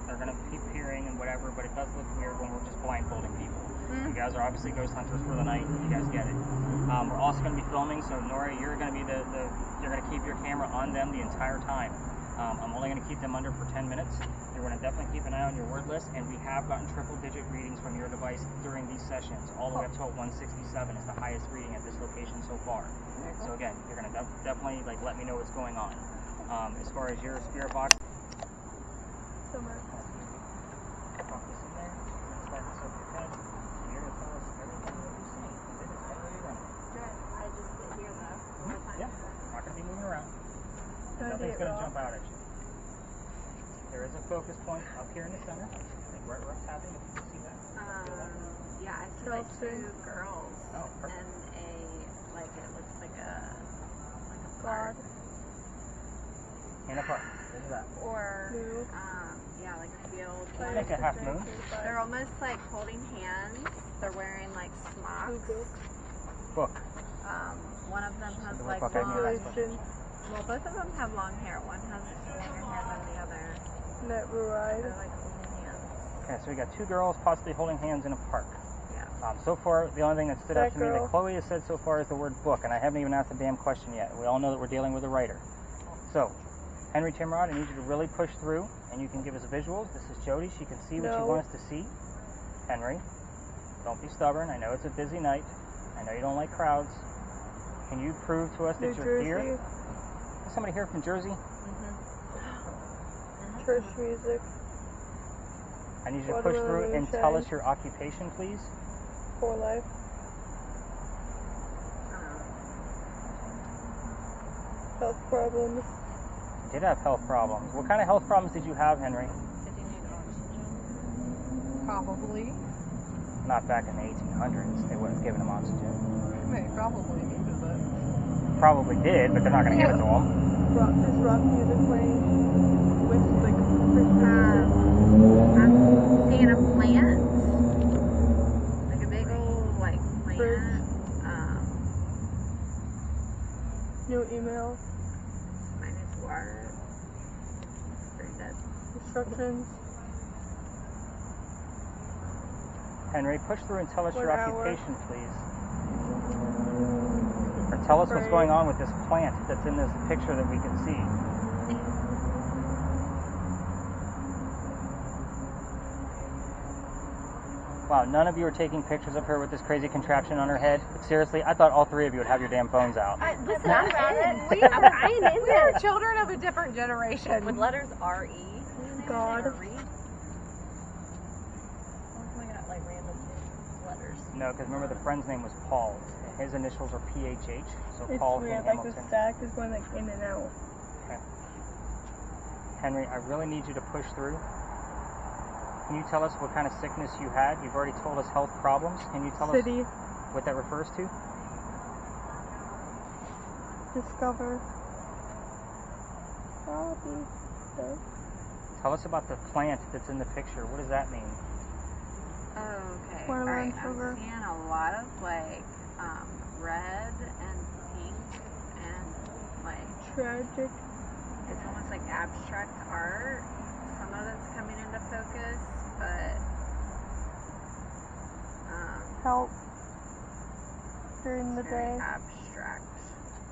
they're going to keep hearing and whatever, but it does look weird when we're just blindfolding people. You guys are obviously ghost hunters for the night. You guys get it. We're also going to be filming, so Norah, you're going to be you're going to keep your camera on them the entire time. I'm only going to keep them under for 10 minutes. You're going to definitely keep an eye on your word list, and we have gotten triple-digit readings from your device during these sessions. All the way up to a 167 is the highest reading at this location so far. So again, you're going to definitely let me know what's going on. As far as your spirit box. Somewhere. Pop this in there. Slide this over your head. You're going to tell us everything that you've seen. I just sit here though. Yeah, not going to be moving around. Nothing's going to jump out at you. There is a focus point up here in the center, like where it's happening, if you can see that. Yeah, I see like two girls Oh, perfect. and it looks like a God. In a park. Look at that. or No. like a field. Like a half moon. They're almost like holding hands. They're wearing like smocks. Book. One of them has The like book I knew long. that question. Well, both of them have long hair. One has longer hair than the other. Net ride. They're like holding hands. Okay, so we got two girls possibly holding hands in a park. Yeah. So far, the only thing that stood out That to me that girl. Chloe has said so far is the word book, and I haven't even asked a damn question yet. We all know that we're dealing with a writer. So, Henry Timrod, I need you to really push through, and you can give us visuals. This is Jody. She can see what you No. want us to see. Henry, don't be stubborn. I know it's a busy night. I know you don't like crowds. Can you prove to us that New you're Jersey. here? Is somebody here from Jersey? Church music. I need you to push Watermelon through and tell us moonshine. your occupation, please. For life. Health problems. You did have health problems. What kind of health problems did you have, Henry? Did you need oxygen? Probably. Not back in the 1800s. They wouldn't have given him oxygen. They probably needed it. Probably did, but they're not going to give it to him. Rock music playing. With like I'm seeing a plant. Like a big old plant. Fridge. New email. Minus water. Very good. Instructions. Henry, push through and tell us 1 your hour. occupation, please. Or tell us what's Right. going on with this plant that's in this picture that we can see. Wow, none of you are taking pictures of her with this crazy contraption on her head. Seriously, I thought all three of you would have your damn phones out. Listen, I'm in We this. are children of a different generation. With letters R-E. God. Or read. Oh, I got like random letters. No, because remember the friend's name was Paul. His initials are PHH, so It's Paul weird, from like the Hamilton. stack is going like in and out. Okay. Henry, I really need you to push through. Can you tell us what kind of sickness you had? You've already told us health problems. Can you tell City. us what that refers to? Discover. Copy. Tell us about the plant that's in the picture. What does that mean? Okay. Watermelon Alright, sugar. I'm seeing a lot of like red and pink and like Tragic. it's almost like abstract art. Some of it's coming into focus, but Help. During the it's very day. abstract.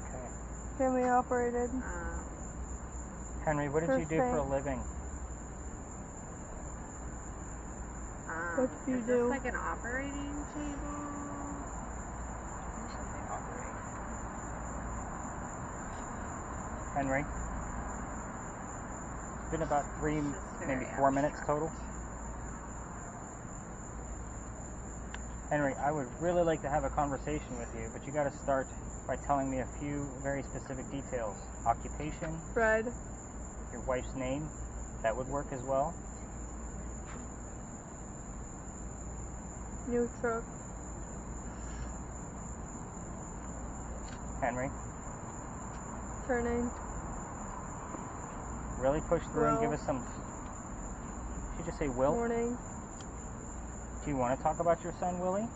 Okay. Family operated. Henry, what did you do for a living? What do you is do? this like an operating table? Usually they operate. Henry? It's been about three, It's just maybe very 4 minutes abstract. total. Henry, I would really like to have a conversation with you, but you got to start by telling me a few very specific details. Occupation, Red. your wife's name, that would work as well. New truck. Henry, Surname. really push through and give Will. us some. Did you just say Will? Morning. Do you want to talk about your son, Willie?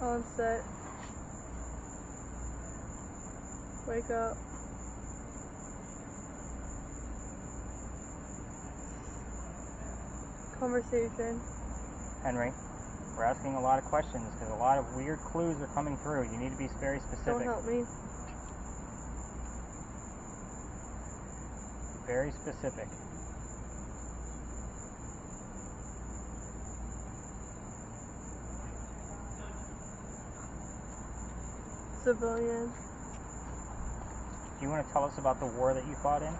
On set. Wake up. Conversation. Henry, we're asking a lot of questions because a lot of weird clues are coming through. You need to be very Don't specific. help me. Very specific. Civilian. Do you want to tell us about the war that you fought in?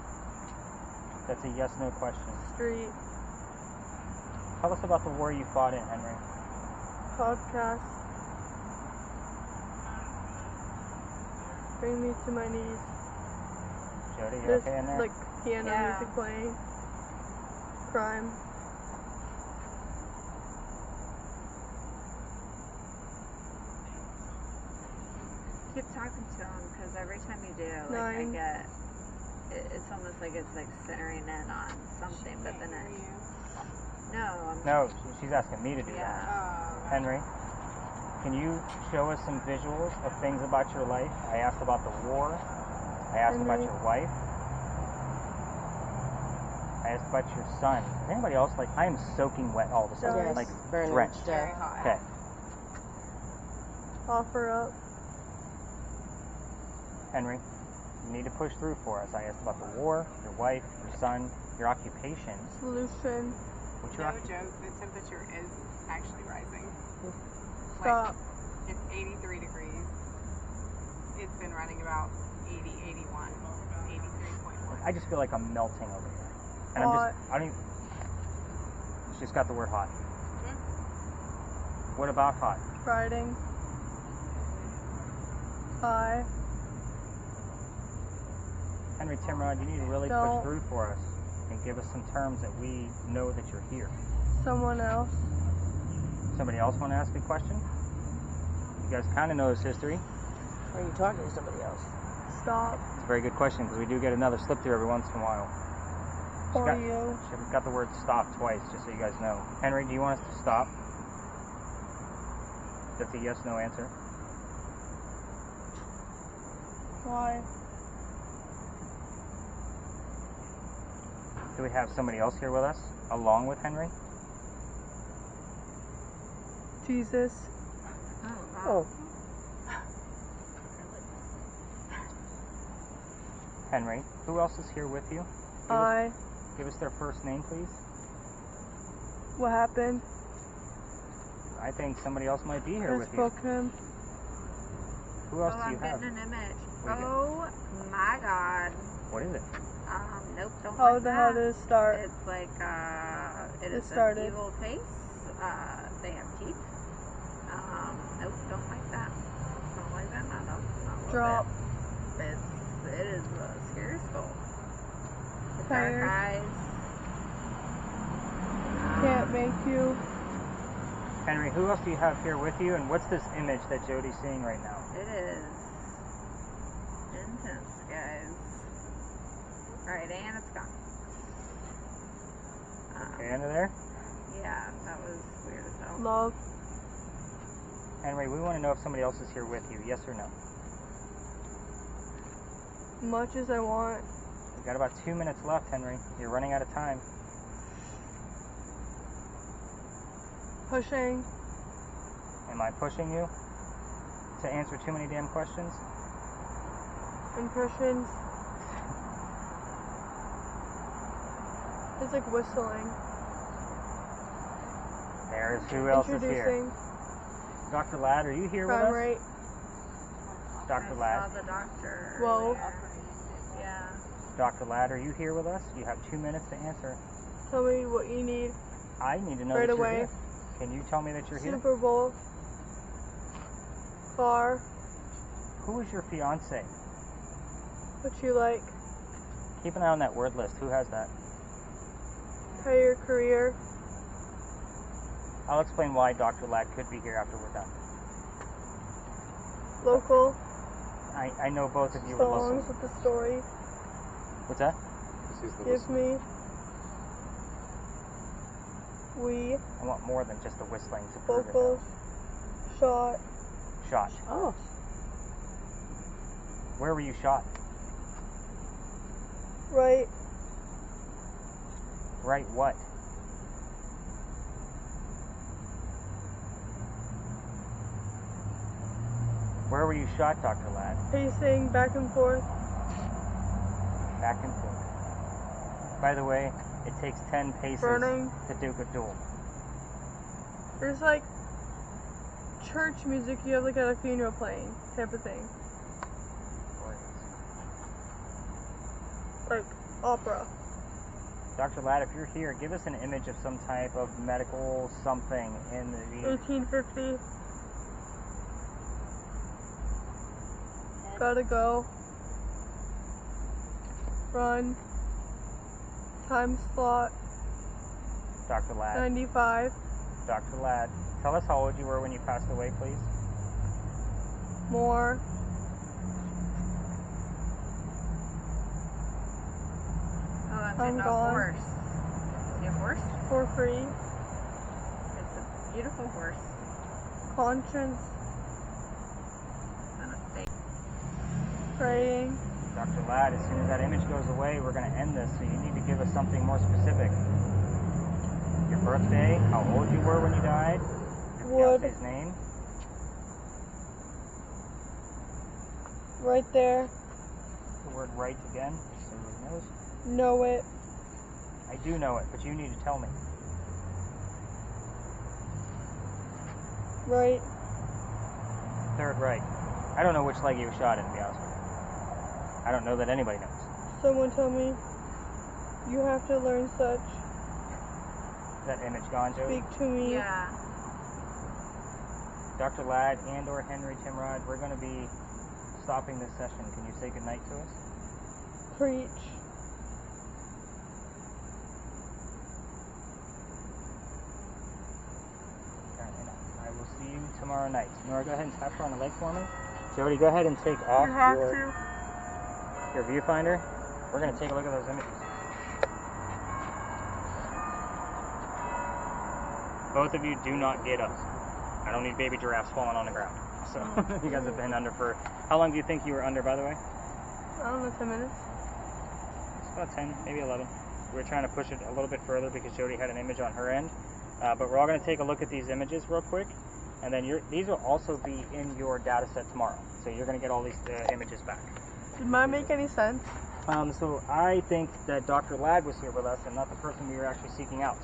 That's a yes/no question. Street. Tell us about the war you fought in, Henry. Podcast. Bring me to my knees. Jody, you There's okay in there? like piano Yeah. music playing. Crime. Keep talking to him because every time you do, like I 9. get, it's almost like it's like centering in on something, but then it. No, I'm. No, she's asking me to do that. Yeah. Henry, can you show us some visuals of things about your life? I asked about the war. I asked about Henry. your wife. I asked about your son. Is anybody else like, I am soaking wet all of a sudden, Yes. like Burning drenched. Very stuff. hot. Okay. Offer up. Henry, you need to push through for us. I asked about the war, your wife, your son, your occupation. Solution. What's your No occupation? joke, the temperature is actually rising. Stop. It's 83 degrees. It's been running about 80, 81, 83.1. I just feel like I'm melting over here. And Hot. I don't even, it's just got the word hot. What about hot? Riding. High. Henry Timrod, you need to really push Don't. through for us and give us some terms that we know that you're here. Someone else. Somebody else want to ask a question? You guys kind of know this history. Or are you talking to somebody else? Stop. It's a very good question because we do get another slip through every once in a while. She's Or got, you. she's got the word stop twice, just so you guys know. Henry, do you want us to stop? That's a yes/no answer. Why? Do we have somebody else here with us, along with Henry? Jesus. Oh, wow. Oh, Henry, who else is here with you? I. Give us their first name, please. What happened? I think somebody else might be here I with you. spoke to him. Who else Oh, do I'm you have? getting an image. What do you Oh my god. What is it? Nope, don't How like the hell that. did it start? It's like, it It is started. an evil face. They have teeth. Nope, don't like that. Don't like that, not a Drop. bit. It is a scary skull. With Tired. dark eyes. Can't make you. Henry, who else do you have here with you, and what's this image that Jody's seeing right now? It is intense, guys. Alright, and it's gone. Okay, under there? Yeah, that was weird as hell. Love. Henry, we want to know if somebody else is here with you. Yes or no? Much as I want. We've got about 2 minutes left, Henry. You're running out of time. Pushing. Am I pushing you to answer too many damn questions? Impressions. It's like whistling. There's who else is here. Introducing. Dr. Ladd, are you here with I'm us? right. Dr. I Ladd. saw the doctor. Whoa. earlier. Yeah. Dr. Ladd, are you here with us? You have 2 minutes to answer. Tell me what you need. I need to know Right that you're away. here. Can you tell me that you're here? Super Bowl. Car. Who is your fiance? What you like. Keep an eye on that word list. Who has that? How your career. I'll explain why Dr. Ladd could be here after we're done. Local. I know both of you are local. Songs with the story. What's that? This is the Give whistle. me. We. I want more than just the whistling to prove it. Vocals. Shot. Shot. Oh, Where were you shot? Right. Right what? Where were you shot, Dr. Ladd? Pacing back and forth. Back and forth. By the way, it takes 10 paces Burning. to do a duel. There's like church music you have like at a funeral playing type of thing. Like opera. Dr. Ladd, if you're here, give us an image of some type of medical something in the 1850. Gotta go. Run. Time slot. Dr. Ladd. 95. Dr. Ladd, tell us how old you were when you passed away, please. More. Oh, that's I'm a gone. horse. See a horse? For free. It's a beautiful horse. Conscience. And a steak. Praying. Dr. Ladd, as soon as that image goes away, we're going to end this, so you need to give us something more specific. Your birthday, how old you were when you died, your Wood. fiance's name. Right there. The word right again, just so everybody knows. Know it. I do know it, but you need to tell me. Right. Third right. I don't know which leg you were shot in, to be honest with you. I don't know that anybody knows. Someone tell me. You have to learn such. Is that image gone, Joey? Speak to me. Yeah. Dr. Ladd and or Henry Timrod, we're going to be stopping this session. Can you say goodnight to us? Preach. Apparently not. I will see you tomorrow night. Norah, go ahead and tap her on the leg for me. Jody, go ahead and take off You have your viewfinder. We're going to take a look at those images. Both of you do not get us. I don't need baby giraffes falling on the ground. So you guys have been under for... How long do you think you were under, by the way? I don't know, 10 minutes. It's about 10, maybe 11. We were trying to push it a little bit further because Jody had an image on her end. But we're all going to take a look at these images real quick. And then these will also be in your data set tomorrow. So you're going to get all these images back. Did mine make any sense? So I think that Dr. Ladd was here with us and not the person we were actually seeking out.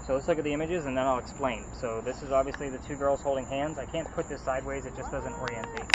So let's look at the images and then I'll explain. So this is obviously the two girls holding hands. I can't put this sideways, it just doesn't orientate.